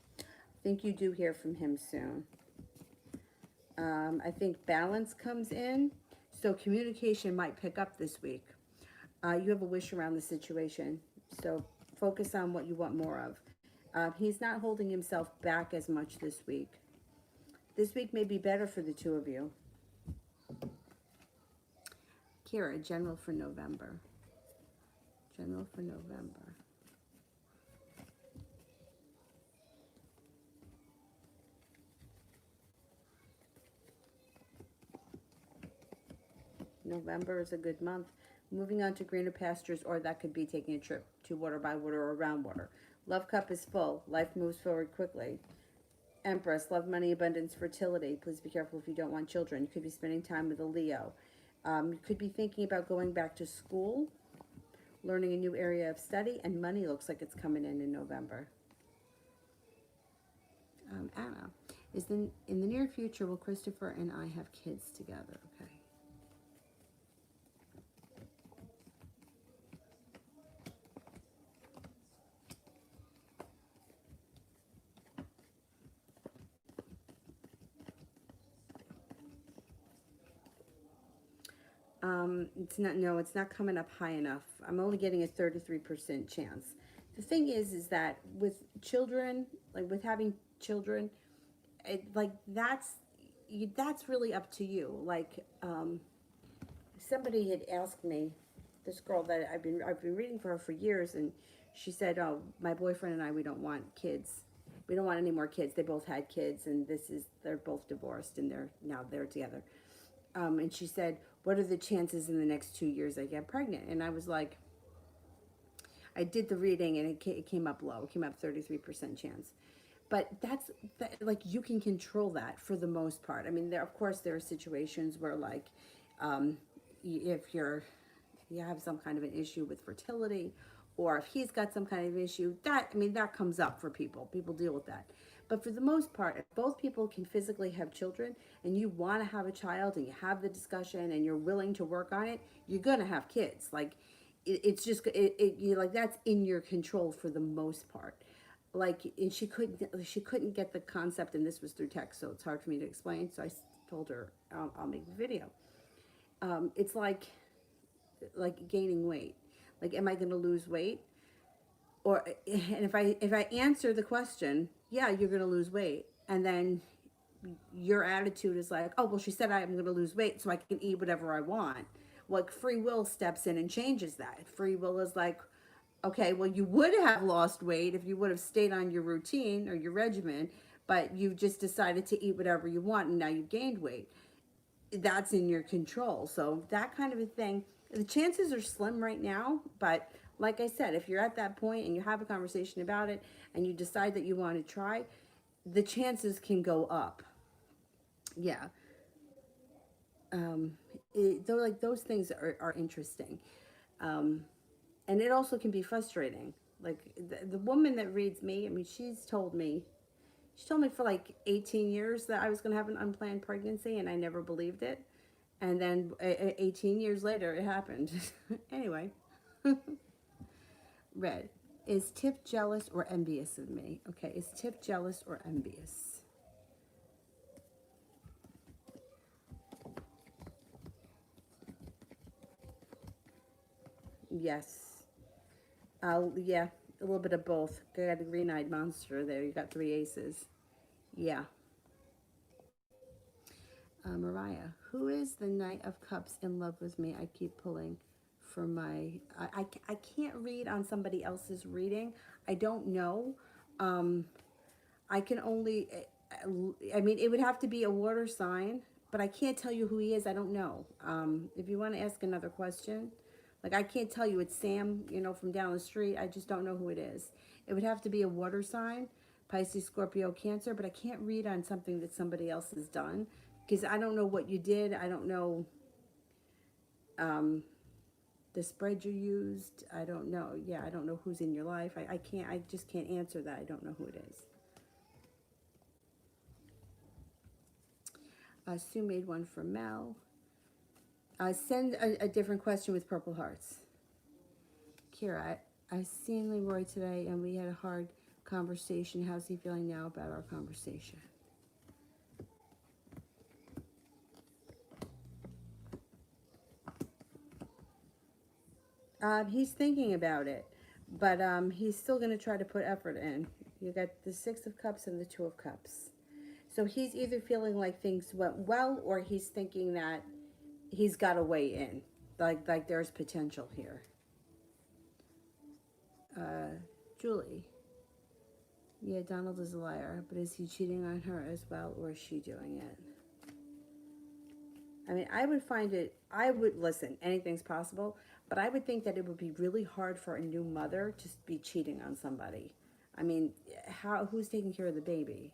I think you do hear from him soon. I think balance comes in, so communication might pick up this week. You have a wish around the situation, so focus on what you want more of. He's not holding himself back as much this week. This week may be better for the two of you. Kira, general for November. General for November. November is a good month. Moving on to greener pastures, or that could be taking a trip to water by water or around water. Love cup is full. Life moves forward quickly. Empress, love, money, abundance, fertility. Please be careful if you don't want children. You could be spending time with a Leo. You could be thinking about going back to school, learning a new area of study, and money looks like it's coming in November. Anna, in the near future, will Christopher and I have kids together? Okay. It's not coming up high enough. I'm only getting a 33% chance. The thing is that with children, like with having children, that's really up to you. Somebody had asked me, this girl that I've been reading for her for years, and she said, "Oh, my boyfriend and I, we don't want kids. We don't want any more kids. They both had kids, and they're both divorced, and they're together." And she said, "What are the chances in the next 2 years I get pregnant?" And I was like, I did the reading, and it came up low. It came up 33% chance. But like, you can control that for the most part. I mean, of course, there are situations where, like, if you have some kind of an issue with fertility, or if he's got some kind of issue, that comes up for people. People deal with that. But for the most part, if both people can physically have children, and you want to have a child, and you have the discussion, and you're willing to work on it, you're going to have kids. Like, it's just, that's in your control for the most part. like, and she couldn't get the concept, and this was through text, so it's hard for me to explain. So I told her, I'll make a video. It's like gaining weight. Like, am I going to lose weight? Or, and if I answer the question, yeah, you're going to lose weight, and then your attitude is like, oh, well, she said I'm going to lose weight, so I can eat whatever I want. Like, free will steps in and changes that. Free will is like, okay, well, you would have lost weight if you would have stayed on your routine or your regimen, but you've just decided to eat whatever you want, and now you've gained weight. That's in your control. So that kind of a thing, the chances are slim right now, but like I said, if you're at that point and you have a conversation about it and you decide that you want to try, the chances can go up. Yeah. um, though, like, those things are interesting. um, and it also can be frustrating. Like, the woman that reads me, I mean, she told me for like 18 years that I was going to have an unplanned pregnancy, and I never believed it. And then 18 years later, it happened. Anyway, Red. Is Tiff jealous or envious of me? Okay, is Tiff jealous or envious? Yes. Yeah, a little bit of both. Got a green-eyed monster there. You got three aces. Yeah. Mariah, who is the Knight of Cups in love with me? I keep pulling for my. I can't read on somebody else's reading. I don't know. Um, I can only. I mean, it would have to be a water sign, but I can't tell you who he is. I don't know. If you want to ask another question, like, I can't tell you it's Sam, from down the street. I just don't know who it is. It would have to be a water sign, Pisces, Scorpio, Cancer, but I can't read on something that somebody else has done because I don't know what you did. I don't know um, the spread you used. I don't know. Yeah, I don't know who's in your life. I just can't answer that. I don't know who it is. Sue made one for Mel. Send a different question with purple hearts. Kira, I seen Leroy today and we had a hard conversation. How's he feeling now about our conversation? He's thinking about it, but he's still going to try to put effort in. You got the Six of Cups and the Two of Cups. So he's either feeling like things went well, or he's thinking that he's got a way in. Like there's potential here. Julie. Yeah, Donald is a liar, but is he cheating on her as well, or is she doing it? I mean, I would, listen, anything's possible, but I would think that it would be really hard for a new mother to be cheating on somebody. I mean, who's taking care of the baby?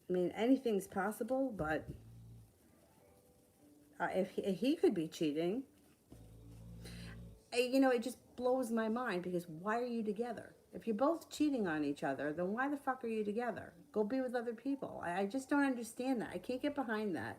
I mean, anything's possible, but if he could be cheating, it just blows my mind, because why are you together? If you're both cheating on each other, then why the fuck are you together? Go be with other people. I just don't understand that. I can't get behind that.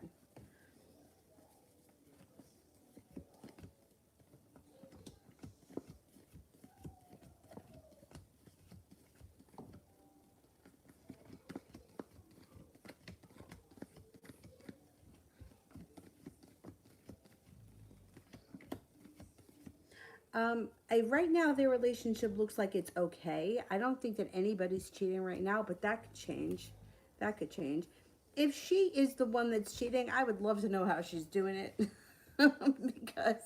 Right now, their relationship looks like it's okay. I don't think that anybody's cheating right now, but that could change. That could change. If she is the one that's cheating, I would love to know how she's doing it. Because,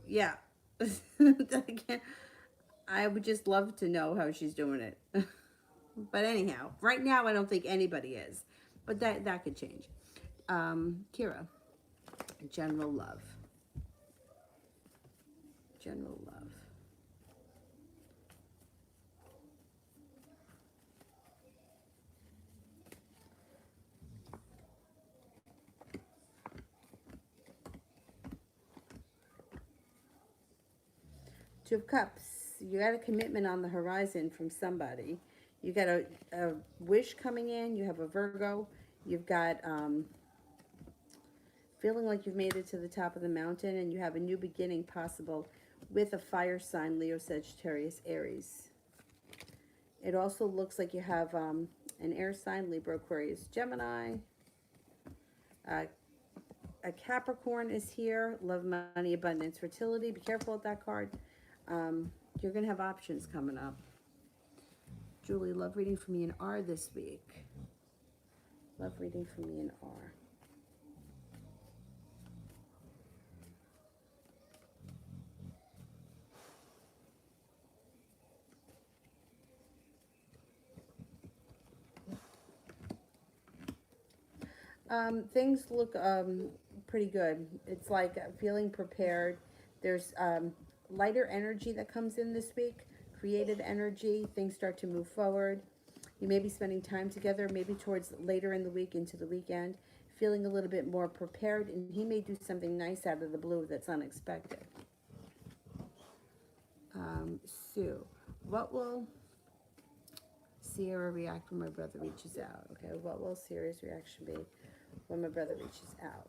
yeah. I would just love to know how she's doing it. But anyhow, right now, I don't think anybody is. But that could change. Kira, general love. General love. Two of Cups. You got a commitment on the horizon from somebody. You got a wish coming in. You have a Virgo. You've got feeling like you've made it to the top of the mountain, and you have a new beginning possible with a fire sign, Leo, Sagittarius, Aries. It also looks like you have an air sign, Libra, Aquarius, Gemini. Uh, a Capricorn is here. Love, money, abundance, fertility. Be careful with that card. You're going to have options coming up. Julie, love reading for me in R this week. Love reading for me in R. Things look pretty good. It's like feeling prepared. There's lighter energy that comes in this week, creative energy. Things start to move forward. You may be spending time together, maybe towards later in the week into the weekend, feeling a little bit more prepared, and he may do something nice out of the blue that's unexpected. Sue, what will Sierra react when my brother reaches out? Okay, what will Sierra's reaction be when my brother reaches out?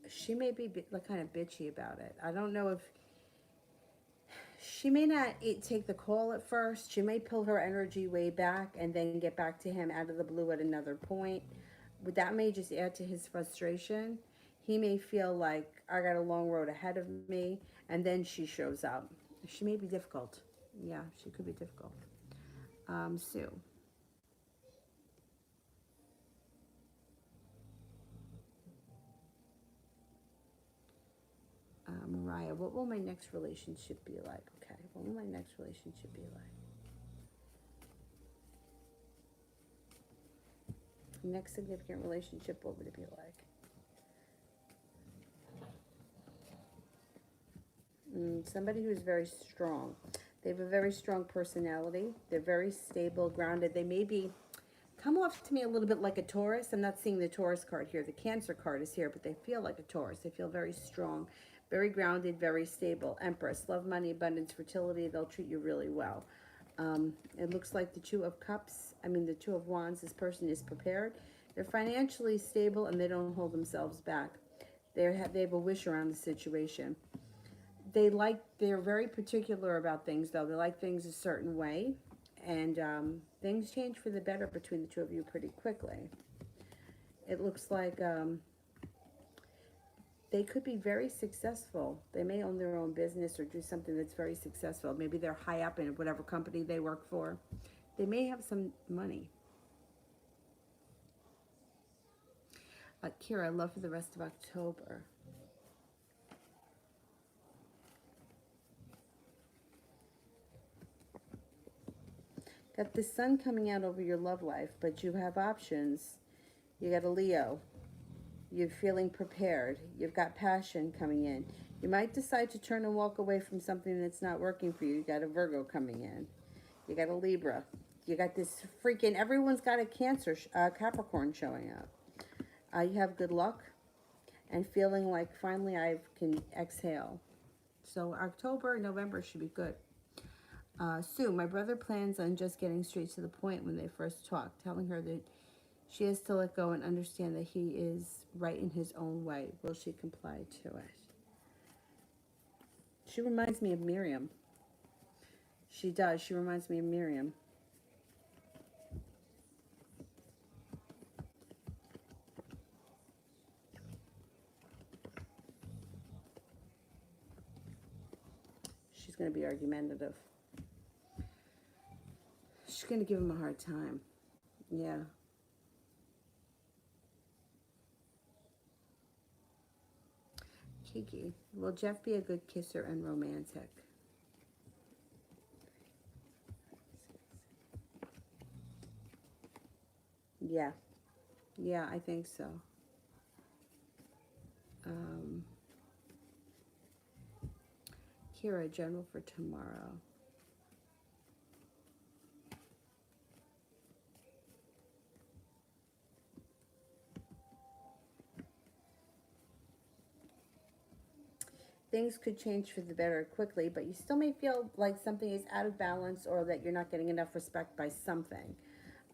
She may be like kind of bitchy about it. I don't know if she may not take the call at first. She may pull her energy way back and then get back to him out of the blue at another point. But that may just add to his frustration. He may feel like I got a long road ahead of me, and then she shows up. She may be difficult. Yeah, she could be difficult. Sue. Mariah, what will my next relationship be like? Okay, what will my next relationship be like? Next significant relationship, what would it be like? Somebody who's very strong. They have a very strong personality. They're very stable, grounded. They may be come off to me a little bit like a Taurus. I'm not seeing the Taurus card here. The Cancer card is here, but they feel like a Taurus. They feel very strong, very grounded, very stable. Empress, love, money, abundance, fertility. They'll treat you really well. It looks like the Two of Cups. The Two of Wands. This person is prepared. They're financially stable and they don't hold themselves back. They have a wish around the situation. They're very particular about things, though. They like things a certain way, and things change for the better between the two of you pretty quickly. It looks like they could be very successful. They may own their own business or do something that's very successful. Maybe they're high up in whatever company they work for. They may have some money. Kira, love for the rest of October. Got the sun coming out over your love life, but you have options. You got a Leo. You're feeling prepared. You've got passion coming in. You might decide to turn and walk away from something that's not working for you. You got a Virgo coming in. You got a Libra. You got this freaking, everyone's got a Cancer, Capricorn showing up. You have good luck and feeling like finally I can exhale. So October, November should be good. Sue, my brother plans on just getting straight to the point when they first talked, telling her that she has to let go and understand that he is right in his own way. Will she comply to it? She reminds me of Miriam. She does. She reminds me of Miriam. She's going to be argumentative. She's going to give him a hard time. Yeah. Kiki, will Jeff be a good kisser and romantic? Yeah. Yeah, I think so. Kira, general for tomorrow. things could change for the better quickly, but you still may feel like something is out of balance or that you're not getting enough respect by something.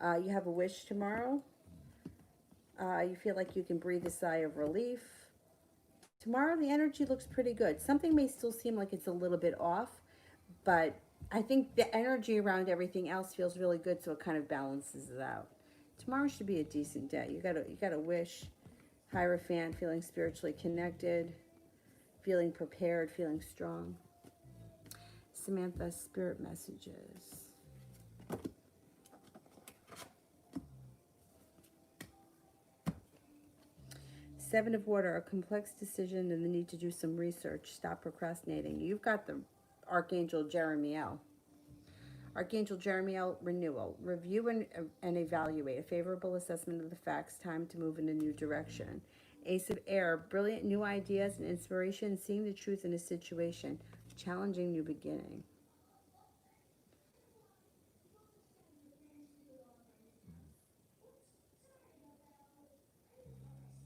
You have a wish tomorrow. You feel like you can breathe a sigh of relief. Tomorrow, the energy looks pretty good. Something may still seem like it's a little bit off, but I think the energy around everything else feels really good, so it kind of balances it out. Tomorrow should be a decent day. You got a wish. Hierophant, feeling spiritually connected, feeling prepared, feeling strong. Samantha, spirit messages. Seven of Water, a complex decision and the need to do some research. Stop procrastinating. You've got the Archangel Jeremiel. Archangel Jeremiel, renewal. Review and evaluate. A favorable assessment of the facts. Time to move in a new direction. Ace of Air, brilliant new ideas and inspiration. Seeing the truth in a situation. Challenging new beginning.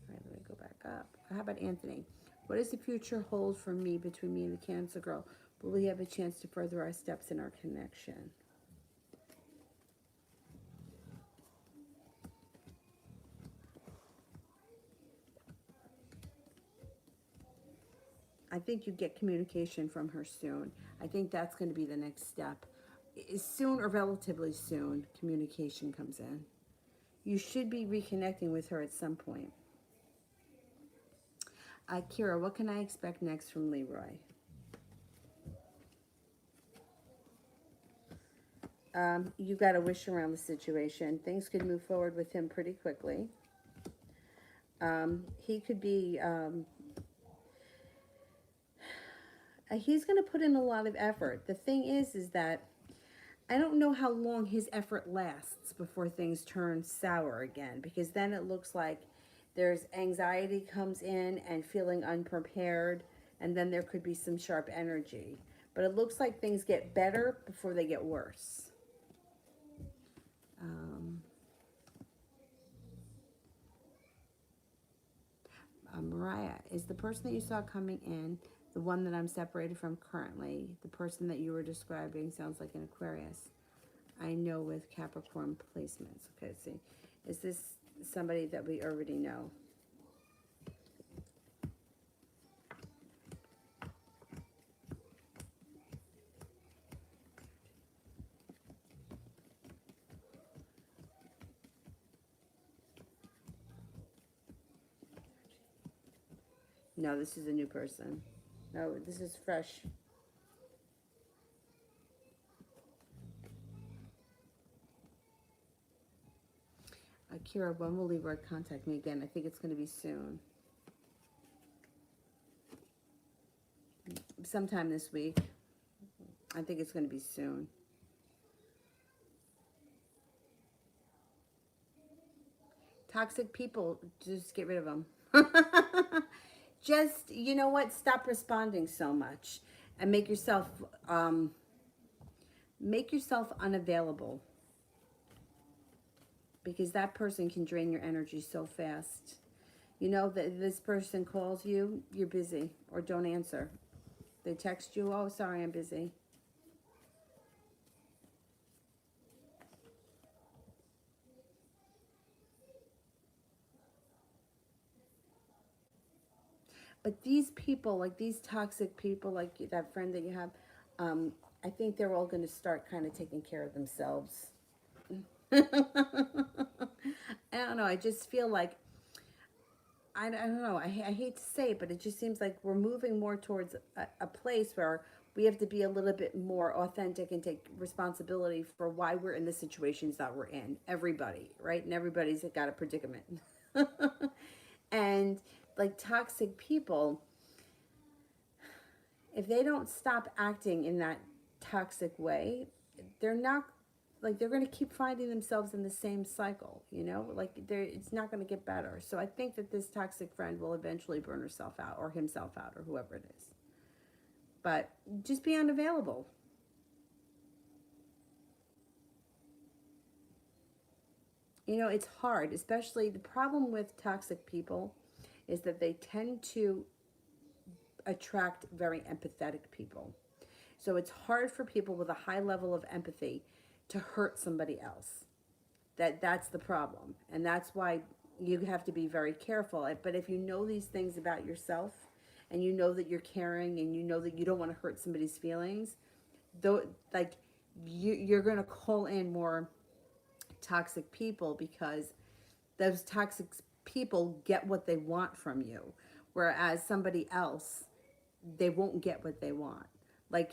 All right, let me go back up. How about Anthony? What does the future hold for me between me and the Cancer girl? Will we have a chance to further our steps in our connection? I think you get communication from her soon. I think that's going to be the next step. Soon or relatively soon, communication comes in. You should be reconnecting with her at some point. Kira, what can I expect next from Leroy? You got a wish around the situation. Things could move forward with him pretty quickly. He could be, he's going to put in a lot of effort. The thing is that I don't know how long his effort lasts before things turn sour again, because then it looks like there's anxiety comes in and feeling unprepared, and then there could be some sharp energy. But it looks like things get better before they get worse. Mariah, is the person that you saw coming in the one that I'm separated from currently? The person that you were describing sounds like an Aquarius. I know with Capricorn placements. Okay, let's see. Is this somebody that we already know? No, this is a new person. No, this is fresh. Kira, when will Leroy contact me again? I think it's going to be soon. Sometime this week. I think it's going to be soon. Toxic people, just get rid of them. Just, you know what? Stop responding so much and make yourself unavailable, because that person can drain your energy so fast. You know that this person calls you, you're busy, or don't answer. They text you, oh, sorry, I'm busy. But these people, like these toxic people, like that friend that you have, I think they're all going to start kind of taking care of themselves. I don't know. I just feel like, I don't know. I hate to say it, but it just seems like we're moving more towards a place where we have to be a little bit more authentic and take responsibility for why we're in the situations that we're in. Everybody, right? And everybody's got a predicament. And like toxic people, if they don't stop acting in that toxic way, they're not, like, they're going to keep finding themselves in the same cycle, you know, like it's not going to get better. So I think that this toxic friend will eventually burn herself out, or himself out, or whoever it is. But just be unavailable. You know, it's hard, especially the problem with toxic people is that they tend to attract very empathetic people. So it's hard for people with a high level of empathy to hurt somebody else. That's the problem. And that's why you have to be very careful. But if you know these things about yourself, and you know that you're caring, and you know that you don't want to hurt somebody's feelings, though, like, you're going to call in more toxic people, because those toxic people get what they want from you, whereas somebody else, they won't get what they want. Like,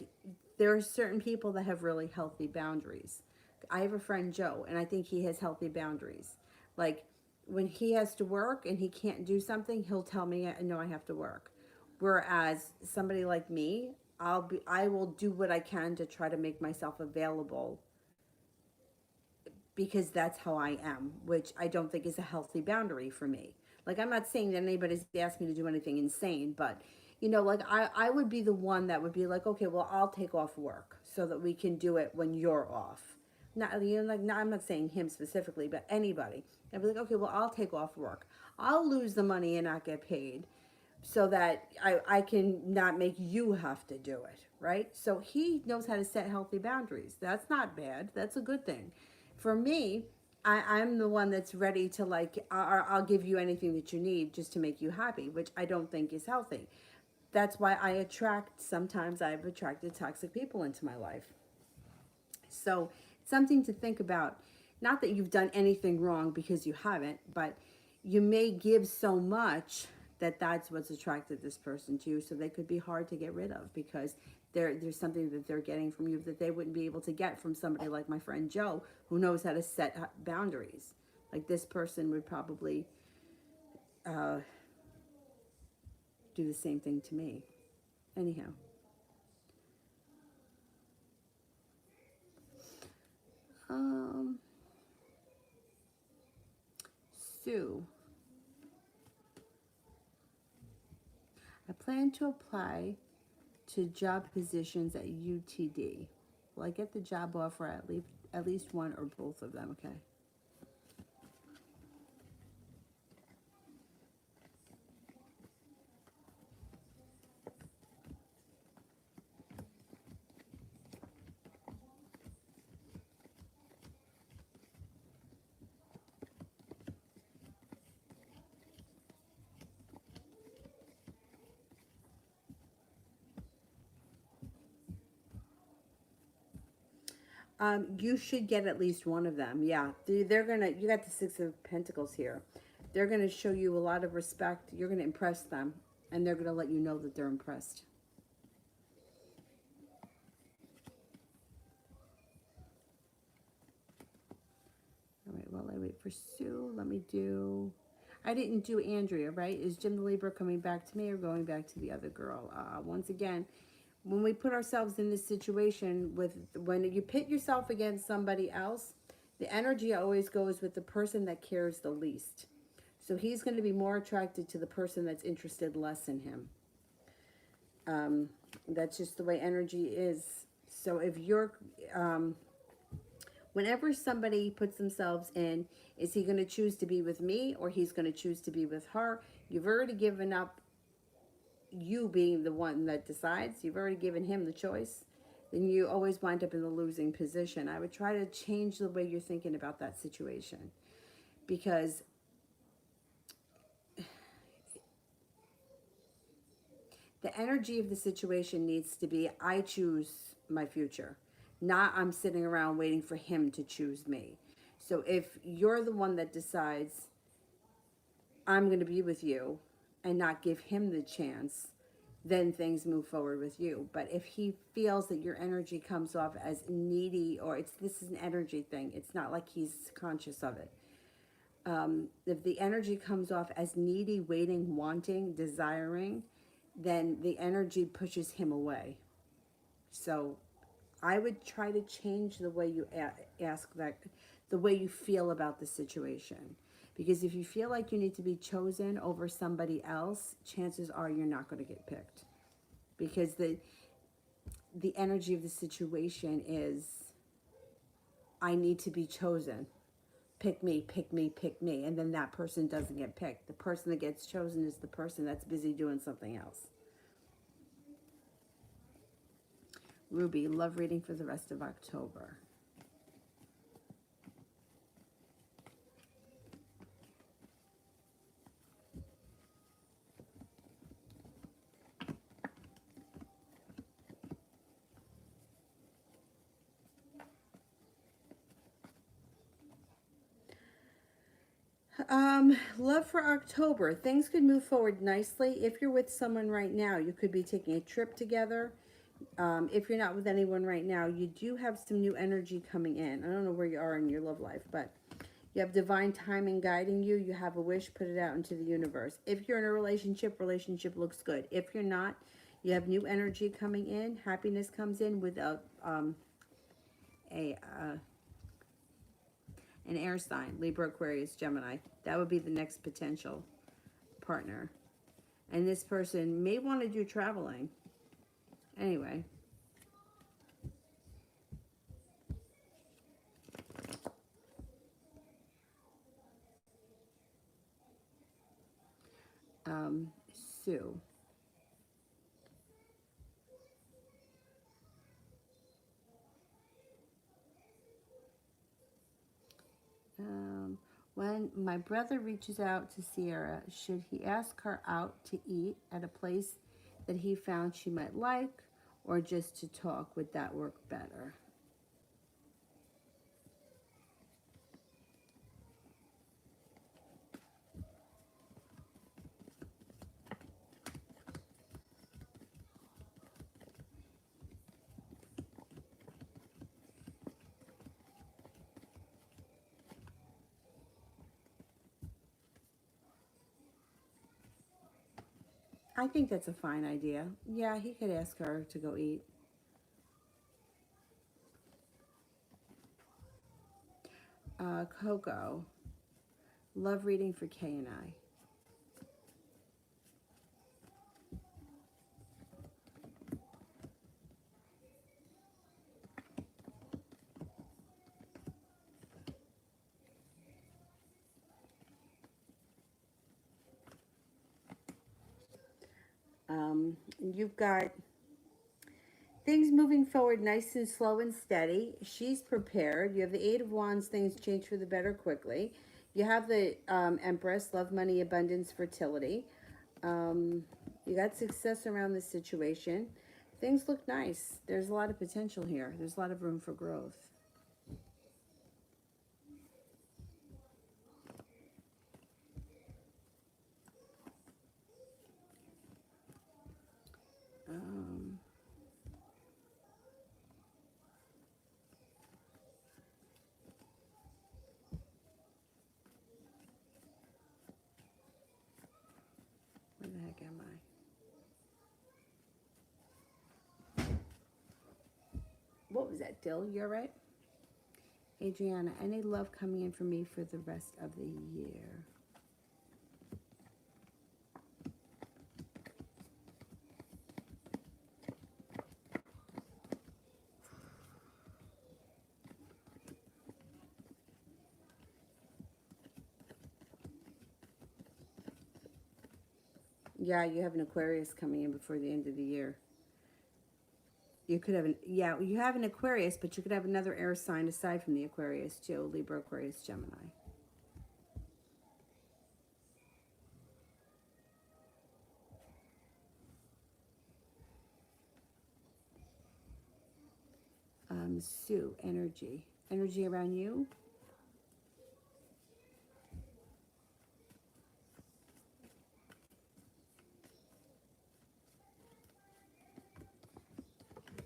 there are certain people that have really healthy boundaries. I have a friend, Joe, and I think he has healthy boundaries. Like, when he has to work and he can't do something, he'll tell me, no, I have to work. Whereas somebody like me, I will do what I can to try to make myself available, because that's how I am, which I don't think is a healthy boundary for me. Like, I'm not saying that anybody's asking me to do anything insane, but like, I would be the one that would be like, okay, well, I'll take off work so that we can do it when you're off. Not, like, not, I'm not saying him specifically, but anybody. I'd be like, okay, well, I'll take off work. I'll lose the money and not get paid, so that I can not make you have to do it, right? So he knows how to set healthy boundaries. That's not bad. That's a good thing. For me, I'm the one that's ready to, like, I'll give you anything that you need just to make you happy, which I don't think is healthy. That's why sometimes I've attracted toxic people into my life. So something to think about. Not that you've done anything wrong, because you haven't, but you may give so much that that's what's attracted this person to you. So they could be hard to get rid of, because there's something that they're getting from you that they wouldn't be able to get from somebody like my friend Joe, who knows how to set boundaries. Like, this person would probably do the same thing to me. Anyhow. Sue. I plan to apply to job positions at UTD. Will I get the job offer at least one or both of them? Okay. You should get at least one of them. Yeah, they're gonna. You got the Six of Pentacles here. They're gonna show you a lot of respect. You're gonna impress them, and they're gonna let you know that they're impressed. All right. While I wait for Sue, let me do. I didn't do Andrea, right? Is Jim the Libra coming back to me, or going back to the other girl? Once again, when we put ourselves in this situation, when you pit yourself against somebody else, the energy always goes with the person that cares the least. So he's going to be more attracted to the person that's interested less in him. That's just the way energy is. So if you're, whenever somebody puts themselves in, is he going to choose to be with me, or he's going to choose to be with her? You've already given up, you being the one that decides. You've already given him the choice. Then you always wind up in the losing position. I would try to change the way you're thinking about that situation, because the energy of the situation needs to be, I choose my future, not I'm sitting around waiting for him to choose me. So if you're the one that decides, I'm going to be with you, and not give him the chance, then things move forward with you. But if he feels that your energy comes off as needy, or this is an energy thing, it's not like he's conscious of it. If the energy comes off as needy, waiting, wanting, desiring, then the energy pushes him away. So I would try to change the way you ask that, the way you feel about the situation. Because if you feel like you need to be chosen over somebody else, chances are you're not going to get picked. Because the energy of the situation is, I need to be chosen. Pick me, pick me, pick me. And then that person doesn't get picked. The person that gets chosen is the person that's busy doing something else. Ruby, love reading for the rest of October. Love for October. Things could move forward nicely. If you're with someone right now, you could be taking a trip together. If you're not with anyone right now, you do have some new energy coming in. I don't know where you are in your love life, but you have divine timing guiding you. You have a wish, put it out into the universe. If you're in a relationship, relationship looks good. If you're not, you have new energy coming in. Happiness comes in with an air sign, Libra, Aquarius, Gemini. That would be the next potential partner. And this person may want to do traveling. Anyway. Sue. When my brother reaches out to Sierra, should he ask her out to eat at a place that he found she might like, or just to talk? Would that work better? I think that's a fine idea. Yeah, he could ask her to go eat. Coco. Love reading for Kay and I. You've got things moving forward nice and slow and steady. She's prepared. You have the Eight of Wands. Things change for the better quickly. You have the Empress, love, money, abundance, fertility. You got success around this situation. Things look nice. There's a lot of potential here. There's a lot of room for growth. Where the heck am I? What was that, Dill? You're right. Adriana, any love coming in for me for the rest of the year? Yeah, you have an Aquarius coming in before the end of the year. You could have yeah, you have an Aquarius, but you could have another air sign aside from the Aquarius too. Libra, Aquarius, Gemini. Sue, energy. Energy around you?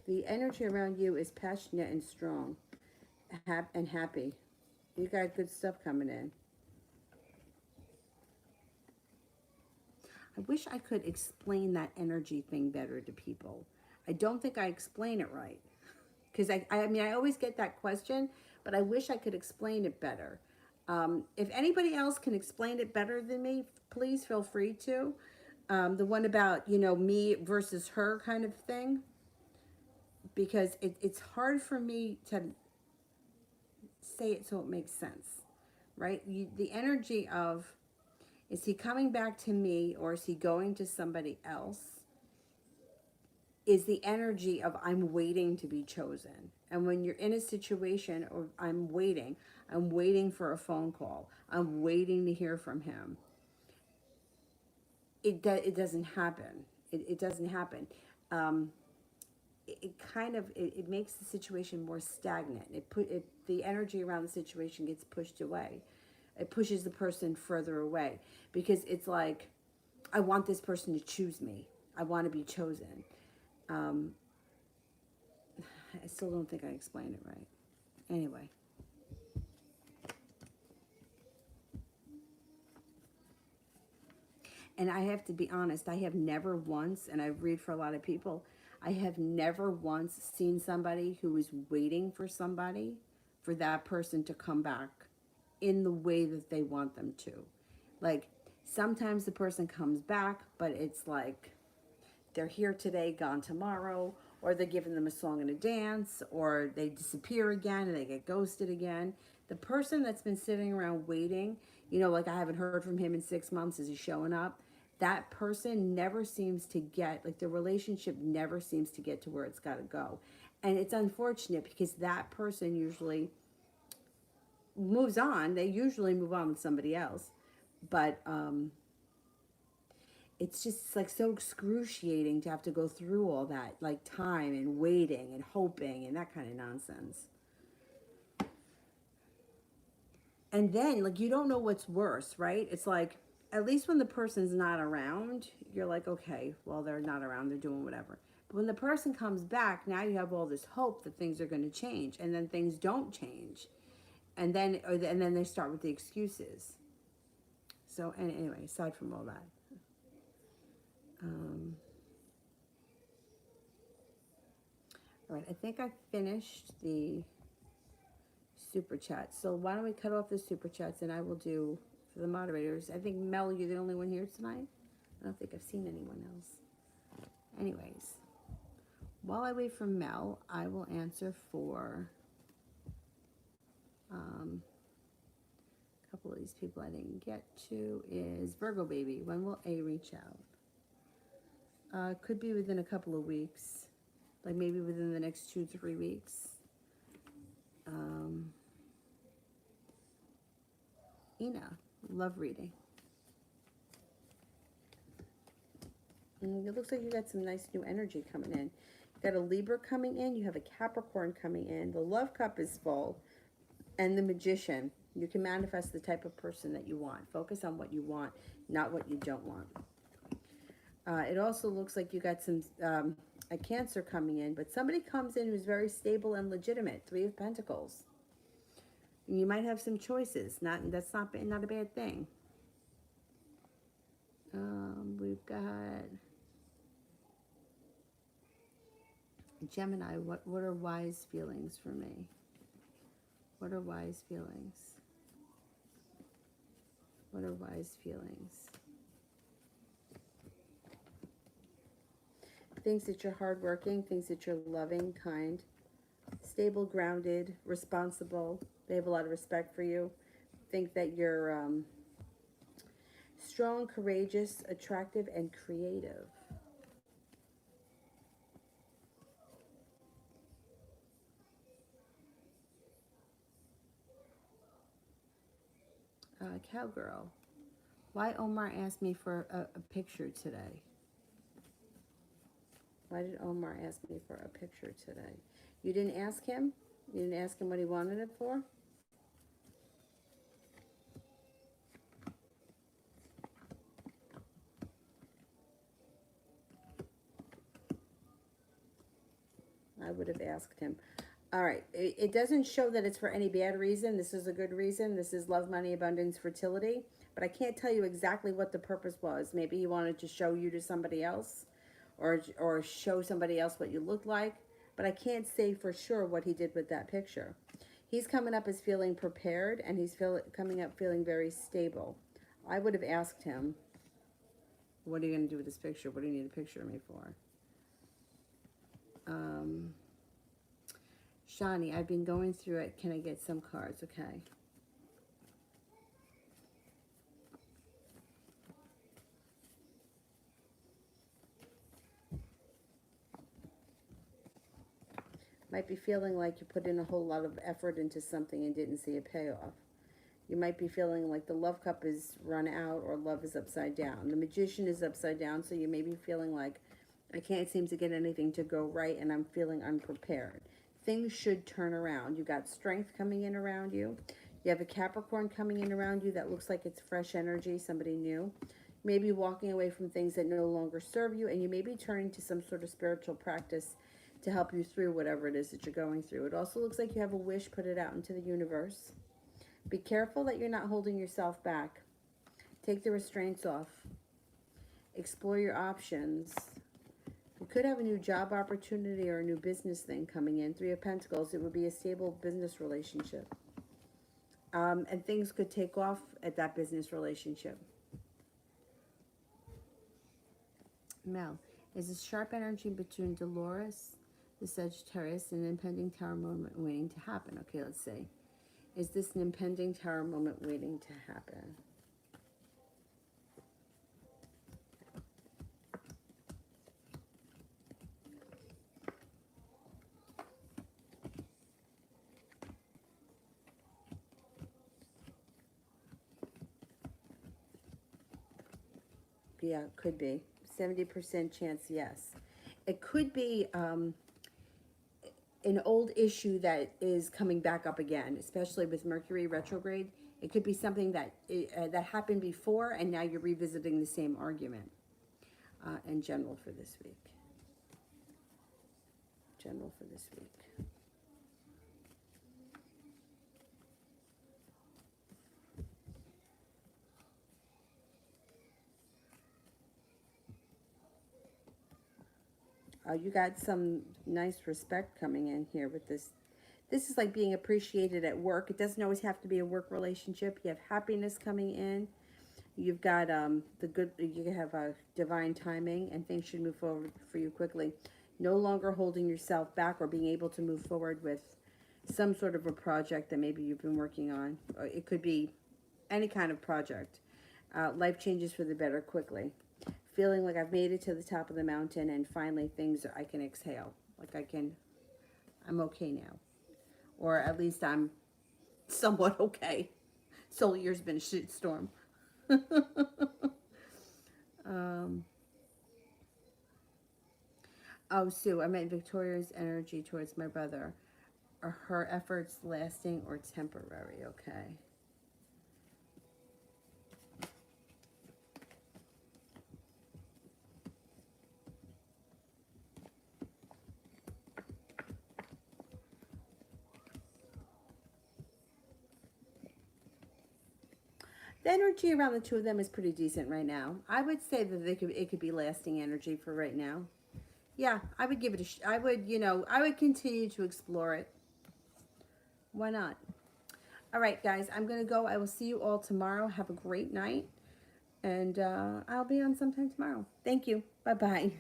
The energy around you is passionate and strong and happy. You got good stuff coming in. I wish I could explain that energy thing better to people. I don't think I explain it right. Because I mean, I always get that question, but I wish I could explain it better. If anybody else can explain it better than me, please feel free to. The one about, you know, me versus her kind of thing. Because it's hard for me to say it so it makes sense, right? The energy of, is he coming back to me or is he going to somebody else? is the energy of I'm waiting to be chosen. And when you're in a situation of I'm waiting for a phone call, I'm waiting to hear from him, it doesn't happen. It doesn't happen. Um, it makes the situation more stagnant. The energy around the situation gets pushed away. It pushes the person further away because it's like, I want this person to choose me. I want to be chosen. Um, I still don't think I explained it right. Anyway. And I have to be honest, I have never once, and I read for a lot of people, I have never once seen somebody who is waiting for somebody, for that person to come back in the way that they want them to. Like, sometimes the person comes back, but it's like they're here today, gone tomorrow, or they're giving them a song and a dance, or they disappear again and they get ghosted again. The person that's been sitting around waiting, like I haven't heard from him in 6 months, is he showing up? That person never seems to get, like the relationship never seems to get to where it's got to go. And it's unfortunate because that person usually moves on. They usually move on with somebody else. But it's just like so excruciating to have to go through all that, like time and waiting and hoping and that kind of nonsense. And then, like, you don't know what's worse, right? It's like, at least when the person's not around, you're like, okay, well, they're not around, they're doing whatever. But when the person comes back, now you have all this hope that things are going to change, and then things don't change. And then they start with the excuses. So, and anyway, aside from all that. All right, I think I finished the super chat. So why don't we cut off the super chats and I will do for the moderators. I think Mel, you're the only one here tonight. I don't think I've seen anyone else. Anyways, while I wait for Mel, I will answer for a couple of these people I didn't get to. Is Virgo Baby. When will A reach out? Could be within a couple of weeks, like maybe within the next 2-3 weeks. Ina, love reading. It looks like you got some nice new energy coming in. You got a Libra coming in. You have a Capricorn coming in. The love cup is full. And the Magician. You can manifest the type of person that you want. Focus on what you want, not what you don't want. It also looks like you got some a Cancer coming in. But somebody comes in who's very stable and legitimate. 3 of Pentacles. You might have some choices. That's not a bad thing. We've got Gemini. What are wise feelings for me? What are wise feelings? What are wise feelings? Thinks that you're hardworking. Thinks that you're loving, kind, stable, grounded, responsible. They have a lot of respect for you. Think that you're strong, courageous, attractive, and creative. Cowgirl. Why Omar asked me for a picture today? Why did Omar ask me for a picture today? You didn't ask him? You didn't ask him what he wanted it for? I would have asked him. All right. It doesn't show that it's for any bad reason. This is a good reason. This is love, money, abundance, fertility. But I can't tell you exactly what the purpose was. Maybe he wanted to show you to somebody else, or show somebody else what you look like. But I can't say for sure what he did with that picture. He's coming up as feeling prepared, and he's coming up feeling very stable. I would have asked him, what are you going to do with this picture? What do you need a picture of me for? Shani, I've been going through it. Can I get some cards? Okay. Might be feeling like you put in a whole lot of effort into something and didn't see a payoff. You might be feeling like the love cup is run out or love is upside down. The magician is upside down, so you may be feeling like I can't seem to get anything to go right and I'm feeling unprepared. Things should turn around. You got strength coming in around you. You have a Capricorn coming in around you that looks like it's fresh energy, somebody new. Maybe walking away from things that no longer serve you, and you may be turning to some sort of spiritual practice to help you through whatever it is that you're going through. It also looks like you have a wish, put it out into the universe. Be careful that you're not holding yourself back. Take the restraints off. Explore your options. You could have a new job opportunity or a new business thing coming in. Three of Pentacles, it would be a stable business relationship. And things could take off at that business relationship. Mel, is this sharp energy between Dolores, the Sagittarius, and an impending tower moment waiting to happen? Okay, let's see. Is this an impending tower moment waiting to happen? Yeah, it could be. 70% chance, yes. It could be an old issue that is coming back up again, especially with Mercury retrograde. It could be something that that happened before, and now you're revisiting the same argument. And general for this week. General for this week. You got some nice respect coming in here with this. This is like being appreciated at work. It doesn't always have to be a work relationship. You have happiness coming in. You've got the good. You have divine timing, and things should move forward for you quickly. No longer holding yourself back or being able to move forward with some sort of a project that maybe you've been working on. Or it could be any kind of project. Life changes for the better quickly. Feeling like I've made it to the top of the mountain and finally things I can exhale. Like I'm okay now. Or at least I'm somewhat okay. Solar year's been a shit storm. Oh, Sue, I meant Victoria's energy towards my brother. Are her efforts lasting or temporary? Okay. The energy around the two of them is pretty decent right now. I would say that it could be lasting energy for right now. Yeah, I would give it I would, I would continue to explore it. Why not? All right, guys, I'm going to go. I will see you all tomorrow. Have a great night. And I'll be on sometime tomorrow. Thank you. Bye-bye.